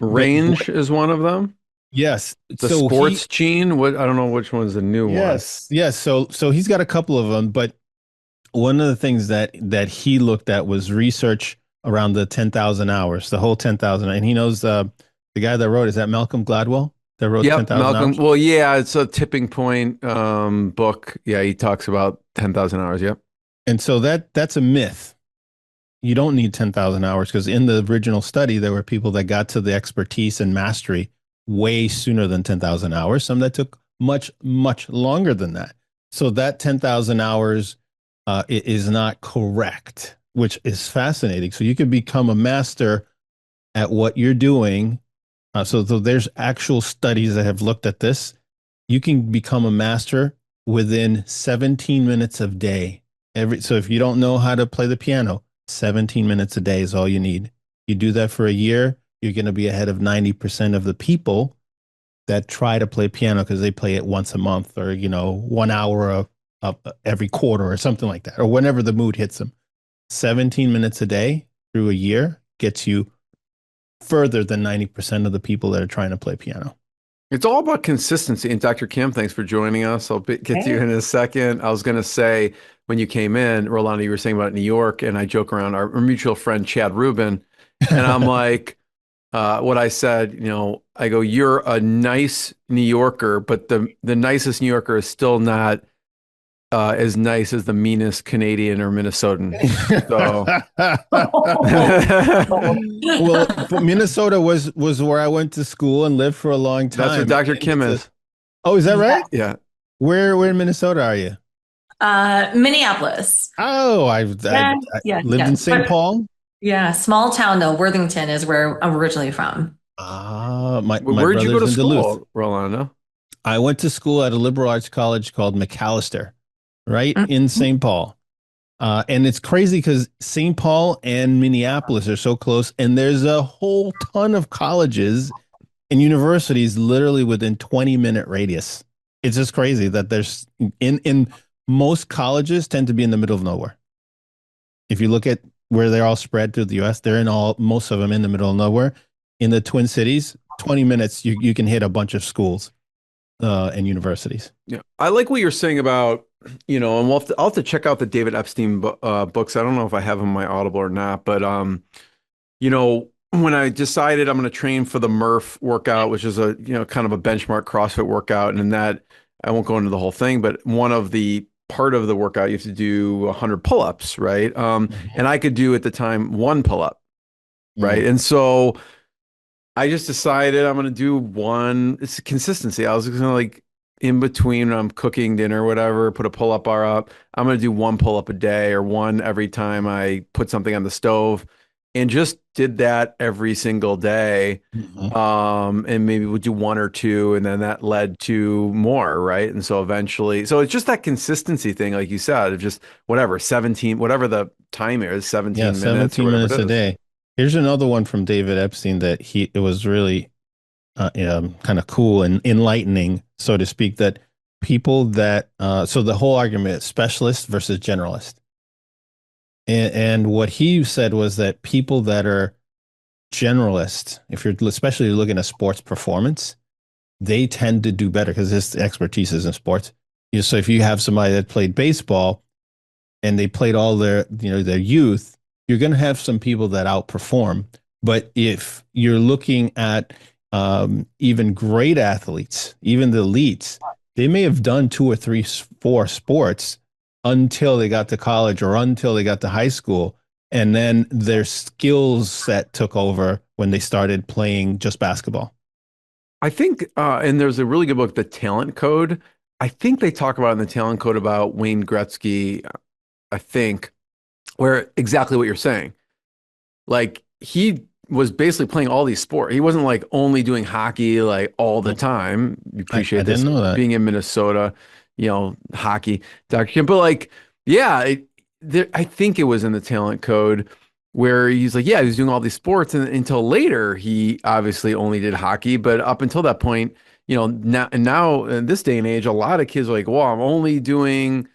Range is one of them. Yes. The sports gene. What, I don't know which one's the new one. Yes. So he's got a couple of them, but one of the things that he looked at was research around the 10,000 hours, the whole 10,000. And he knows the guy that wrote, is that Malcolm Gladwell that wrote 10,000 hours? Well, yeah, it's a tipping point book. Yeah, he talks about 10,000 hours. Yep. And so that's a myth. You don't need 10,000 hours because in the original study, there were people that got to the expertise and mastery way sooner than 10,000 hours. Some that took much, much longer than that. So that 10,000 hours is not correct, which is fascinating. So you can become a master at what you're doing. So there's actual studies that have looked at this. You can become a master within 17 minutes a day. So if you don't know how to play the piano, 17 minutes a day is all you need. You do that for a year, you're going to be ahead of 90% of the people that try to play piano because they play it once a month or, 1 hour of every quarter or something like that, or whenever the mood hits them. 17 minutes a day through a year gets you further than 90% of the people that are trying to play piano. It's all about consistency. And Dr. Kim, thanks for joining us. I'll get to you in a second. I was going to say, when you came in, Rolando, you were saying about New York, and I joke around our mutual friend, Chad Rubin. And I'm like, what I said, I go, you're a nice New Yorker, but the nicest New Yorker is still not as nice as the meanest Canadian or Minnesotan. So, well, Minnesota was where I went to school and lived for a long time. That's where Dr. Kim is. Oh, is that right? Yeah. Where in Minnesota are you? Minneapolis. Oh, I lived in St. Paul. Yeah, small town though. Worthington is where I'm originally from. Where'd you go to school, Duluth. Rolando? I went to school at a liberal arts college called McAllister, right in St. Paul. And it's crazy because St. Paul and Minneapolis are so close, and there's a whole ton of colleges and universities literally within 20-minute radius. It's just crazy that there's in most colleges tend to be in the middle of nowhere. If you look at where they're all spread through the US, they're most of them in the middle of nowhere. In the Twin Cities, 20 minutes, you can hit a bunch of schools and universities. Yeah. I like what you're saying about, and I'll have to check out the David Epstein books. I don't know if I have them on my Audible or not, but, when I decided I'm going to train for the Murph workout, which is a, kind of a benchmark CrossFit workout, and in that, I won't go into the whole thing, but one of the part of the workout, you have to do 100 pull-ups, right? And I could do at the time 1 pull-up, right? And so I just decided I'm going to do one. It's consistency. I was going to in between when I'm cooking dinner or whatever, put a pull-up bar up. I'm going to do 1 pull-up a day or 1 every time I put something on the stove, and just did that every single day. And maybe we'll do 1 or 2, and then that led to more, right? And so eventually, it's just that consistency thing, like you said, of just whatever, 17, whatever the time is, 17 minutes. 17 minutes a day. Here's another one from David Epstein that it was really kind of cool and enlightening, so to speak, that people that, so the whole argument is specialist versus generalist. And what he said was that people that are generalist, if you're especially looking at sports performance, they tend to do better because his expertise is in sports. So if you have somebody that played baseball and they played all their youth, you're going to have some people that outperform. But if you're looking at even great athletes, even the elites, they may have done 2 or 3, 4 sports until they got to college or until they got to high school. And then their skill set took over when they started playing just basketball. I think, and there's a really good book, The Talent Code. I think they talk about in The Talent Code about Wayne Gretzky. I think, where exactly what you're saying. Like he was basically playing all these sports. He wasn't like only doing hockey like all the time. You I appreciate this didn't know that. being in Minnesota, hockey, Dr. Kim. But like, yeah, I think it was in the talent code where he's like, yeah, he was doing all these sports, and until later, he obviously only did hockey. But up until that point, now in this day and age, a lot of kids are like, well, I'm only doing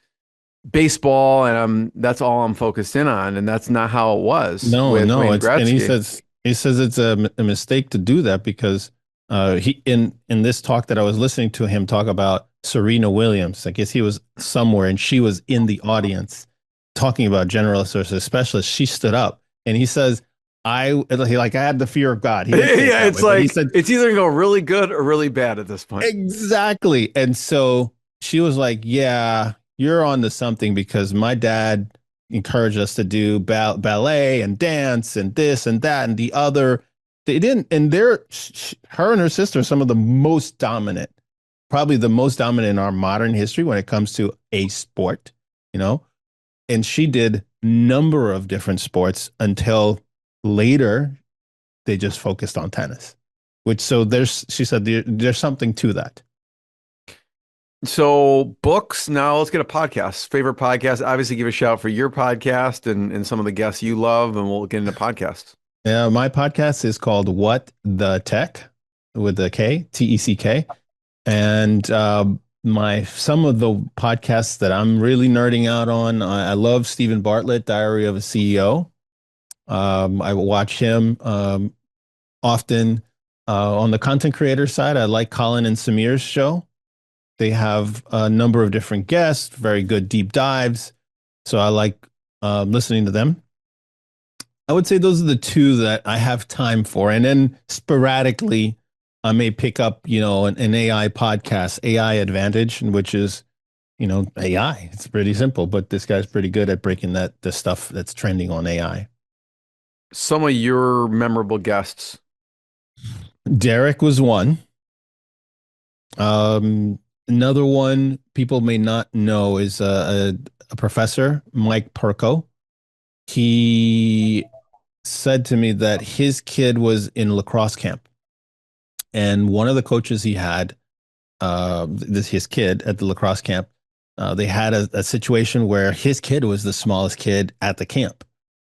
baseball and that's all I'm focused in on, and that's not how it was No, with no, Wayne it's and Gretzky. he says it's a mistake to do that because he in this talk that I was listening to him talk about Serena Williams. I guess he was somewhere and she was in the audience talking about general resources specialist. She stood up and he says, I had the fear of God. He didn't say Yeah, it that it's way, but he like said it's either gonna go really good or really bad at this point. exactly. And so she was like, yeah, you're on to something because my dad encouraged us to do ballet and dance and this and that and the other. They didn't, and her and her sister are some of the most dominant, probably the most dominant in our modern history when it comes to a sport, you know? And she did number of different sports until later they just focused on tennis. She said there's something to that. So books, now let's get a podcast. Favorite podcast. Obviously give a shout for your podcast and some of the guests you love, and we'll get into podcasts. Yeah, my podcast is called What the Tech with the K, TECK. And my some of the podcasts that I'm really nerding out on, I love Stephen Bartlett, Diary of a CEO. I watch him often. On the content creator side, I like Colin and Samir's show. They have a number of different guests, very good deep dives. So I like listening to them. I would say those are the two that I have time for. And then sporadically, I may pick up, an AI podcast, AI Advantage, which is, AI. It's pretty simple, but this guy's pretty good at breaking the stuff that's trending on AI. Some of your memorable guests. Derek was one. Another one people may not know is a professor, Mike Perko. He said to me that his kid was in lacrosse camp, and one of the coaches he had, his kid at the lacrosse camp, they had a situation where his kid was the smallest kid at the camp.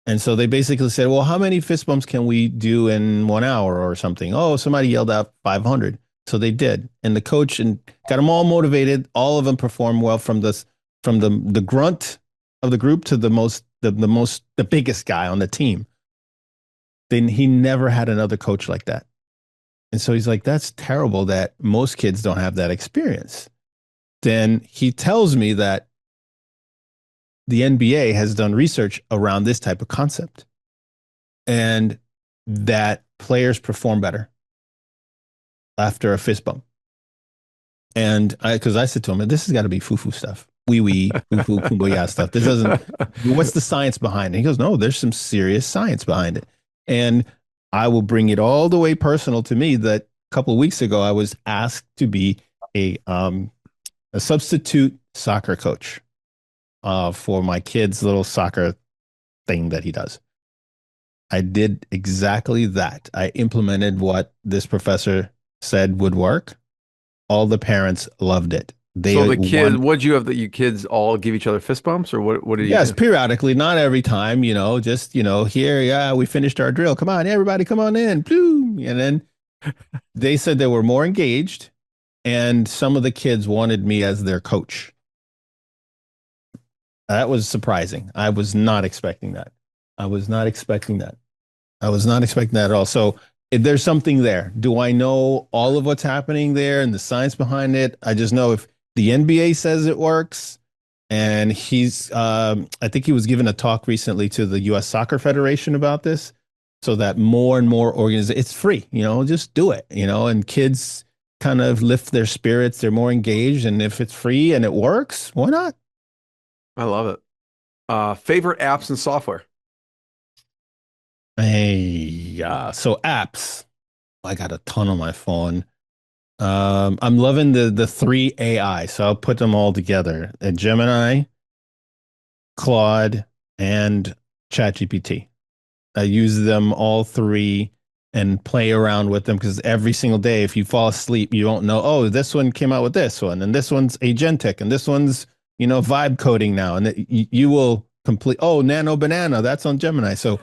And so they basically said, well, how many fist bumps can we do in 1 hour or something? Oh, somebody yelled out 500. So they did. And the coach and got them all motivated. All of them performed well from the grunt of the group to the biggest guy on the team. Then he never had another coach like that. And so he's like, that's terrible that most kids don't have that experience. Then he tells me that the NBA has done research around this type of concept and that players perform better after a fist bump. And because I said to him, this has got to be foo-foo stuff. Wee-wee, foo-foo, kumbaya stuff. This doesn't, what's the science behind it? He goes, no, there's some serious science behind it. And I will bring it all the way personal to me that a couple of weeks ago, I was asked to be a substitute soccer coach for my kid's little soccer thing that he does. I did exactly that. I implemented what this professor said would work. All the parents loved it. So the kids, what'd you have that you kids all give each other fist bumps, or what did you Yes, do? periodically, not every time, just, here, yeah, we finished our drill. Come on, everybody, come on in. Boom. And then they said they were more engaged, and some of the kids wanted me as their coach. That was surprising. I was not expecting that. I was not expecting that at all. So there's something there. Do I know all of what's happening there and the science behind it? I just know if the NBA says it works, and I think he was given a talk recently to the U.S. Soccer Federation about this, so that more and more organizations, it's free, just do it, and kids kind of lift their spirits. They're more engaged, and if it's free and it works, why not? I love it. Favorite apps and software? Hey, so apps. I got a ton on my phone. I'm loving the three AI, so I'll put them all together. Gemini, Claude, and ChatGPT. I use them all three and play around with them because every single day, if you fall asleep, you don't know, oh, this one came out with this one, and this one's agentic, and this one's, vibe coding now. And you will complete, oh, Nano Banana, that's on Gemini. So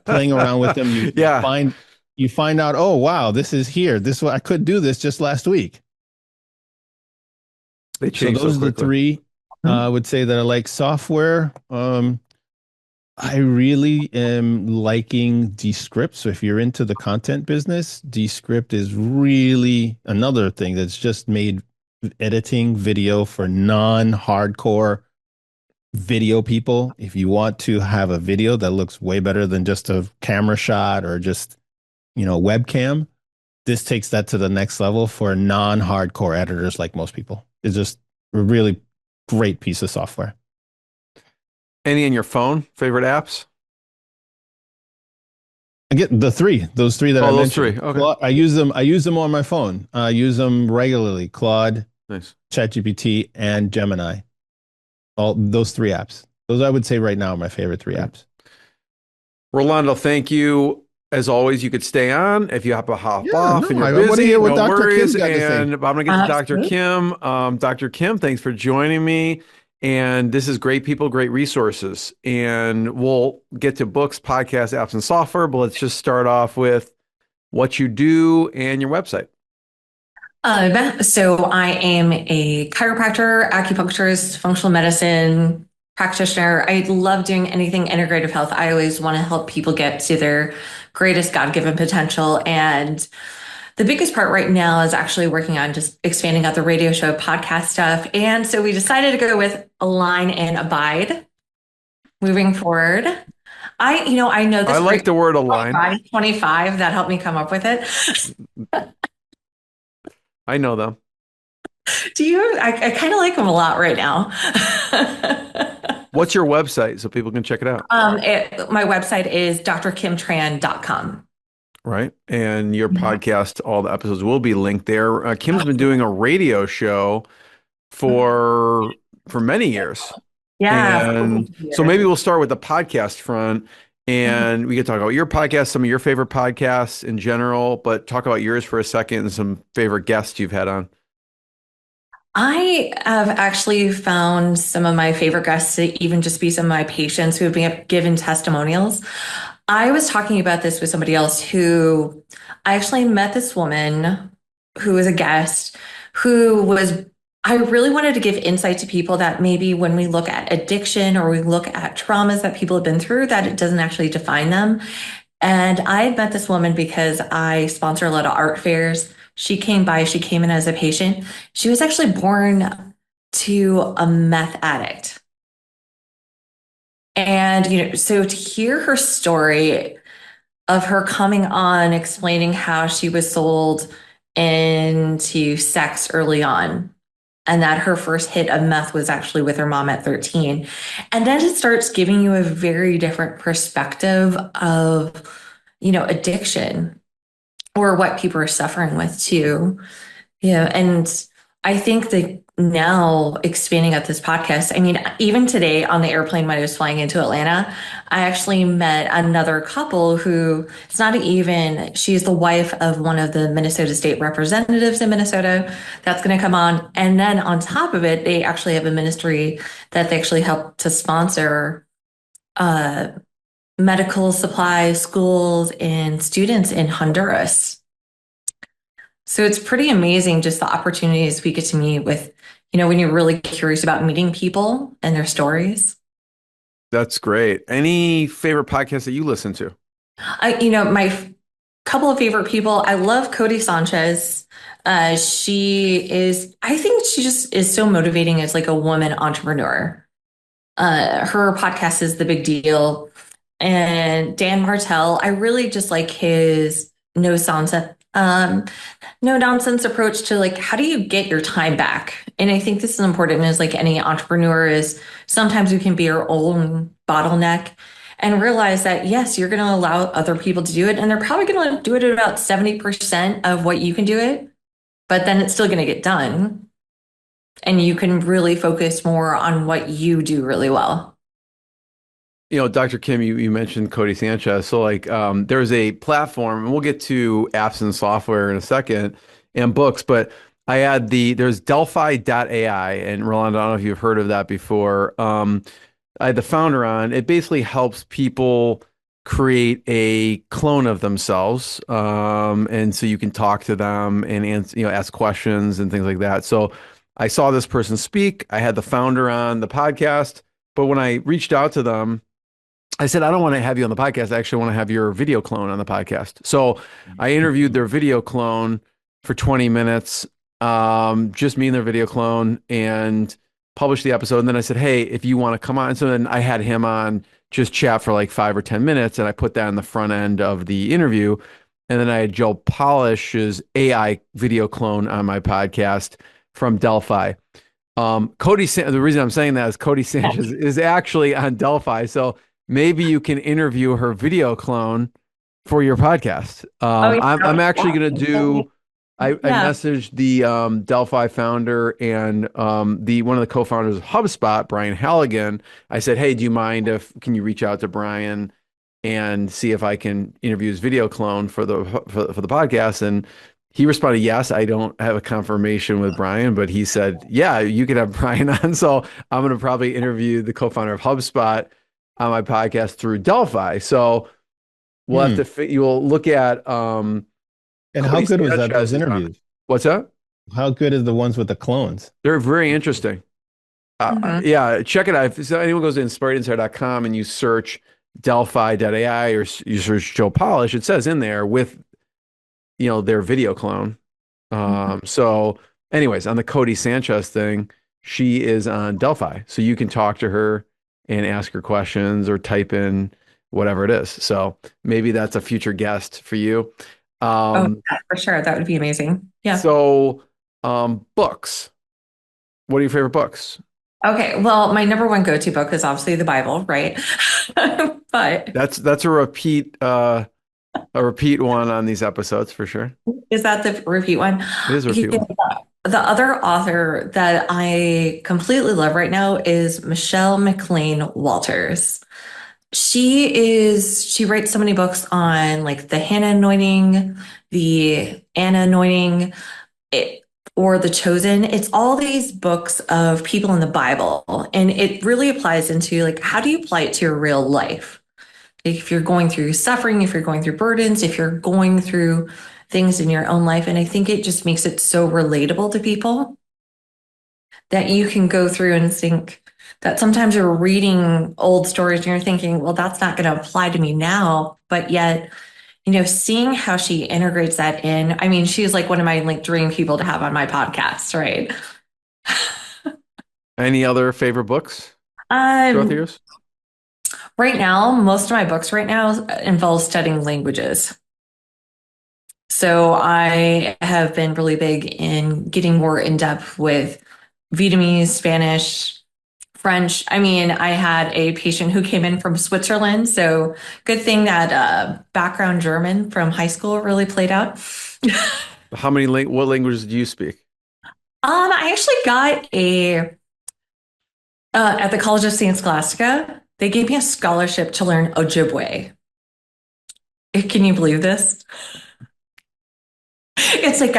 playing around with them, Yeah. you find out, oh, wow, this is here. I could do this just last week. They So change those so are the quickly. three I would say that I like. Software. I really am liking Descript. So if you're into the content business, Descript is really another thing that's just made editing video for non-hardcore video people. If you want to have a video that looks way better than just a camera shot or just, webcam, this takes that to the next level for non-hardcore editors like most people. It's just a really great piece of software. Any in your phone? Favorite apps? I get those three that I those mentioned. three. Okay. I use them on my phone. I use them regularly. Claude, Nice. ChatGPT, and Gemini. All those three apps. Those I would say right now are my favorite three apps. Rolando, thank you. As always, you could stay on if you have to hop off and you're I busy. want to hear what No Dr. worries. Kim got to say. And I'm going to get to Dr. Absolutely. Kim. Dr. Kim, thanks for joining me. And this is great people, great resources. And we'll get to books, podcasts, apps, and software. But let's just start off with what you do and your website. So I am a chiropractor, acupuncturist, functional medicine practitioner. I love doing anything integrative health. I always want to help people get to their greatest God-given potential. And the biggest part right now is actually working on just expanding out the radio show, podcast stuff. And so we decided to go with Align and Abide moving forward. I know this. I like the word align. 25, that helped me come up with it. I know them. Do you? I kind of like them a lot right now. What's your website so people can check it out? My website is drkimtran.com. Right. And your podcast, all the episodes will be linked there. Kim's been doing a radio show for many years. Yeah. And so maybe we'll start with the podcast front and we could talk about your podcast, some of your favorite podcasts in general, but talk about yours for a second and some favorite guests you've had on. I have actually found some of my favorite guests to even just be some of my patients who have been given testimonials. I was talking about this with somebody else who I actually met this woman who was a guest I really wanted to give insight to people that maybe when we look at addiction or we look at traumas that people have been through, that it doesn't actually define them. And I had met this woman because I sponsor a lot of art fairs. She came in as a patient. She was actually born to a meth addict. And, so to hear her story of her coming on, explaining how she was sold into sex early on, and that her first hit of meth was actually with her mom at 13. And then it starts giving you a very different perspective of, addiction or what people are suffering with too. And I think that now expanding out this podcast, even today on the airplane when I was flying into Atlanta, I actually met another couple who she's the wife of one of the Minnesota state representatives in Minnesota that's going to come on. And then on top of it, they actually have a ministry that they actually help to sponsor medical supplies, schools, and students in Honduras. So it's pretty amazing just the opportunities we get to meet with, when you're really curious about meeting people and their stories. That's great. Any favorite podcasts that you listen to? My couple of favorite people, I love Cody Sanchez. I think she just is so motivating as like a woman entrepreneur. Her podcast is The Big Deal. And Dan Martell, I really just like his no nonsense approach to like, how do you get your time back? And I think this is important as like any entrepreneur is sometimes we can be our own bottleneck and realize that, yes, you're going to allow other people to do it. And they're probably going to do it at about 70% of what you can do it, but then it's still going to get done. And you can really focus more on what you do really well. Dr. Kim, you mentioned Cody Sanchez. So like there's a platform, and we'll get to apps and software in a second and books, but there's Delphi.ai, and Rolando, I don't know if you've heard of that before. I had the founder on. It basically helps people create a clone of themselves. And so you can talk to them and answer, ask questions and things like that. So I saw this person speak. I had the founder on the podcast, but when I reached out to them, I said, I don't want to have you on the podcast. I actually want to have your video clone on the podcast. So I interviewed their video clone for 20 minutes, just me and their video clone, and published the episode. And then I said, hey, if you want to come on. So then I had him on, just chat for like 5 or 10 minutes. And I put that in the front end of the interview. And then I had Joe Polish's AI video clone on my podcast from Delphi. The reason I'm saying that is Cody Sanchez is actually on Delphi. So maybe you can interview her video clone for your podcast. I'm actually going to do, I messaged the Delphi founder and one of the co-founders of HubSpot, Brian Halligan. I said, hey, do you mind can you reach out to Brian and see if I can interview his video clone for the podcast? And he responded, yes. I don't have a confirmation with Brian, but he said, yeah, you could have Brian on. So I'm going to probably interview the co-founder of HubSpot on my podcast through Delphi. So we'll have to, you'll look at, and how good was that, those interviews? What's that? How good are the ones with the clones? They're very interesting. Yeah, check it out. If anyone goes to inspiredinsider.com and you search Delphi.ai or you search Joe Polish, it says in there with, their video clone. So anyways, on the Cody Sanchez thing, she is on Delphi. So you can talk to her and ask her questions or type in whatever it is. So maybe that's a future guest for you. Yeah, for sure. That would be amazing. Yeah. So books. What are your favorite books? Okay. Well, my number one go-to book is obviously the Bible, right? But that's a repeat one on these episodes for sure. Is that the repeat one? It is a repeat one. The other author that I completely love right now is Michelle McLean Walters. She writes so many books on like the Hannah anointing, the Anna anointing, or the Chosen. It's all these books of people in the Bible, and it really applies into like, how do you apply it to your real life? If you're going through suffering, if you're going through burdens, if you're going through things in your own life. And I think it just makes it so relatable to people that you can go through and think that sometimes you're reading old stories and you're thinking, well, that's not going to apply to me now. But yet, seeing how she integrates that in, I mean, she's like one of my like dream people to have on my podcast, right? Any other favorite books throughout the years? Right now, most of my books right now involve studying languages. So I have been really big in getting more in depth with Vietnamese, Spanish, French. I mean, I had a patient who came in from Switzerland. So good thing that background German from high school really played out. What languages do you speak? I actually got at the College of St. Scholastica, they gave me a scholarship to learn Ojibwe. Can you believe this? It's like,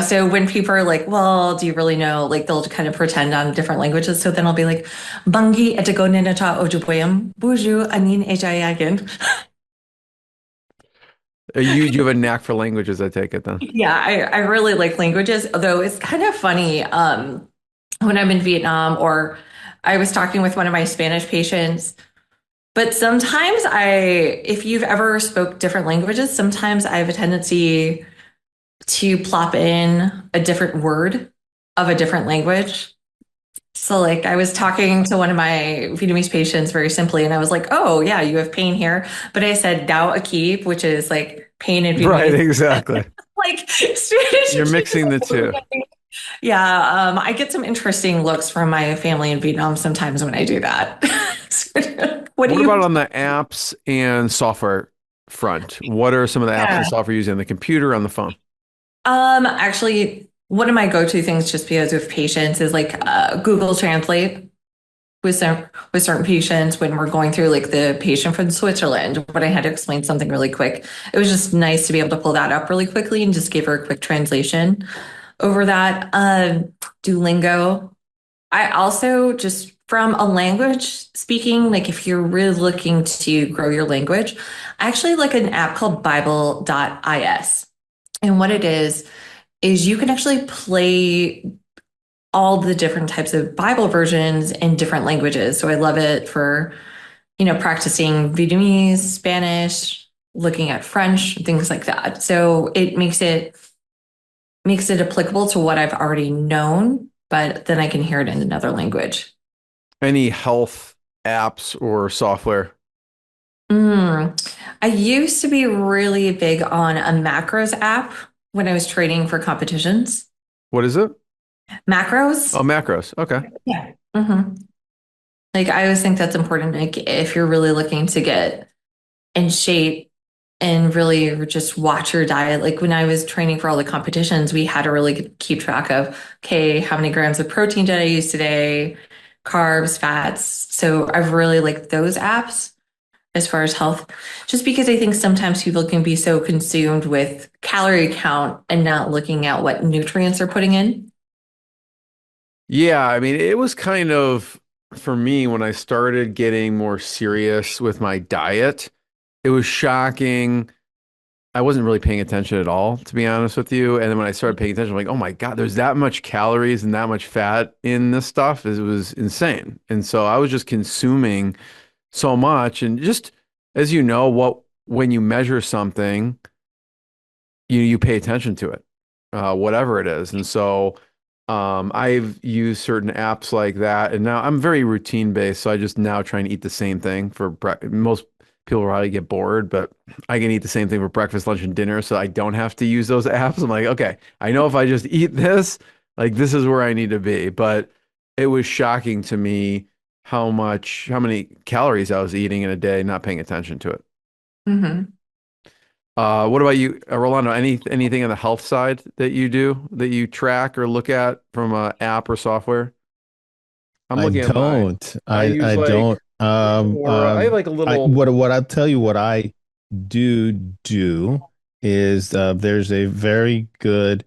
so when people are like, well, do you really know? Like they'll kind of pretend on different languages. So then I'll be like, Bangi etagonenata Ojibweum, Buju anin ejayagan. You have a knack for languages, I take it then. Yeah, I really like languages, although it's kind of funny. When I'm in Vietnam, or I was talking with one of my Spanish patients, but sometimes if you've ever spoke different languages, sometimes I have a tendency to plop in a different word of a different language. So like I was talking to one of my Vietnamese patients very simply, and I was like, oh yeah, you have pain here. But I said Dao Akib, which is like pain in Vietnamese. Right, exactly. Like Spanish. You're mixing the two. Yeah, I get some interesting looks from my family in Vietnam sometimes when I do that. What about on the apps and software front? What are some of the apps and software you're using on the computer or on the phone? Actually, one of my go-to things just because of patience is like Google Translate, with certain patients when we're going through like the patient from Switzerland, when I had to explain something really quick. It was just nice to be able to pull that up really quickly and just give her a quick translation over that. Duolingo. I also just from a language speaking, like if you're really looking to grow your language, I actually like an app called Bible.is. And what it is you can actually play all the different types of Bible versions in different languages. So I love it for, practicing Vietnamese, Spanish, looking at French, things like that. So it makes it applicable to what I've already known, but then I can hear it in another language. Any health apps or software? I used to be really big on a macros app when I was training for competitions. What is it? Macros. Oh, macros. Okay. Yeah. Like I always think that's important. Like if you're really looking to get in shape and really just watch your diet. Like when I was training for all the competitions, we had to really keep track of, okay, how many grams of protein did I use today? Carbs, fats. So I've really liked those apps as far as health, just because I think sometimes people can be so consumed with calorie count and not looking at what nutrients they're putting in. Yeah, I mean, it was kind of for me when I started getting more serious with my diet, it was shocking. I wasn't really paying attention at all, to be honest with you. And then when I started paying attention, I'm like, oh my God, there's that much calories and that much fat in this stuff. It was insane. And so I was just consuming so much. And just as you know, when you measure something, you pay attention to it, whatever it is. And so I've used certain apps like that, and now I'm very routine based. So I just now try and eat the same thing for most people probably get bored, but I can eat the same thing for breakfast, lunch, and dinner. So I don't have to use those apps. I'm like, okay, I know if I just eat this, like this is where I need to be. But it was shocking to me how many calories I was eating in a day, not paying attention to it. What about you, Rolando? Anything on the health side that you do that you track or look at from an app or software? I'm looking at mine. I don't. I have like a little. What I'll tell you, what I do is there's a very good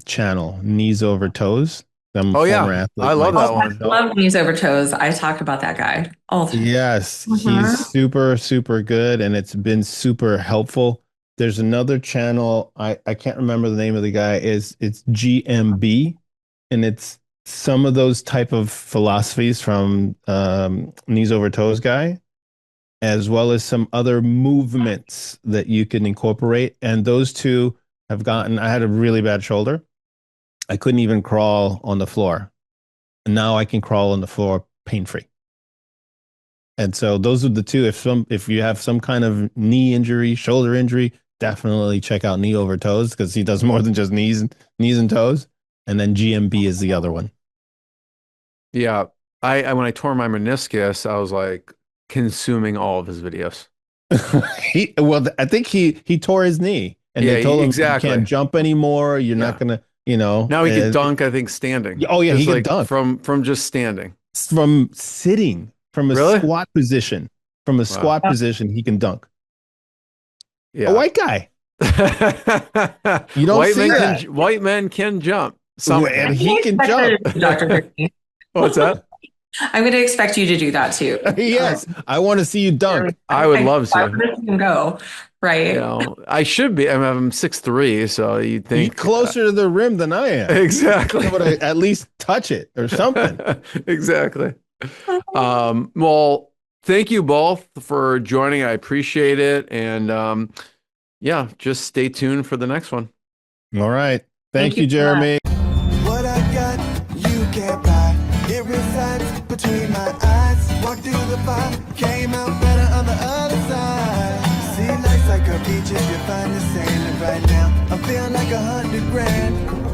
channel, Knees Over Toes. I'm a former athlete. I love that one. I love Knees Over Toes. I talk about that guy all the time. Yes, he's super, super good, and it's been super helpful. There's another channel, I can't remember the name of the guy, it's GMB, and it's some of those type of philosophies from Knees Over Toes guy, as well as some other movements that you can incorporate. And those two have I had a really bad shoulder. I couldn't even crawl on the floor. And now I can crawl on the floor pain-free. And so those are the two. If you have some kind of knee injury, shoulder injury, definitely check out Knee Over Toes, because he does more than just knees and toes. And then GMB is the other one. Yeah. I when I tore my meniscus, I was like consuming all of his videos. I think he tore his knee, and they told him you can't jump anymore. You're not gonna, Now he can dunk, I think, standing. Oh yeah, he can dunk from just standing. From sitting, from a squat position. From a squat position, he can dunk. Yeah. A white guy. You don't see that. White men can jump. And he can jump. Dr. What's that? I'm going to expect you to do that too. Yes, I want to see you dunk. I would love to. You can go, right? I should be. I'm 6'3", so you'd think you're closer to the rim than I am. Exactly. I would at least touch it or something. Exactly. Well, thank you both for joining. I appreciate it, and just stay tuned for the next one. All right. Thank you, Jeremy. What I got, you can't buy. It resides between my eyes. Walked through the fire, came out better on the other side. See, life's like a beach if you find the sailing right now. I'm feeling like 100 grand.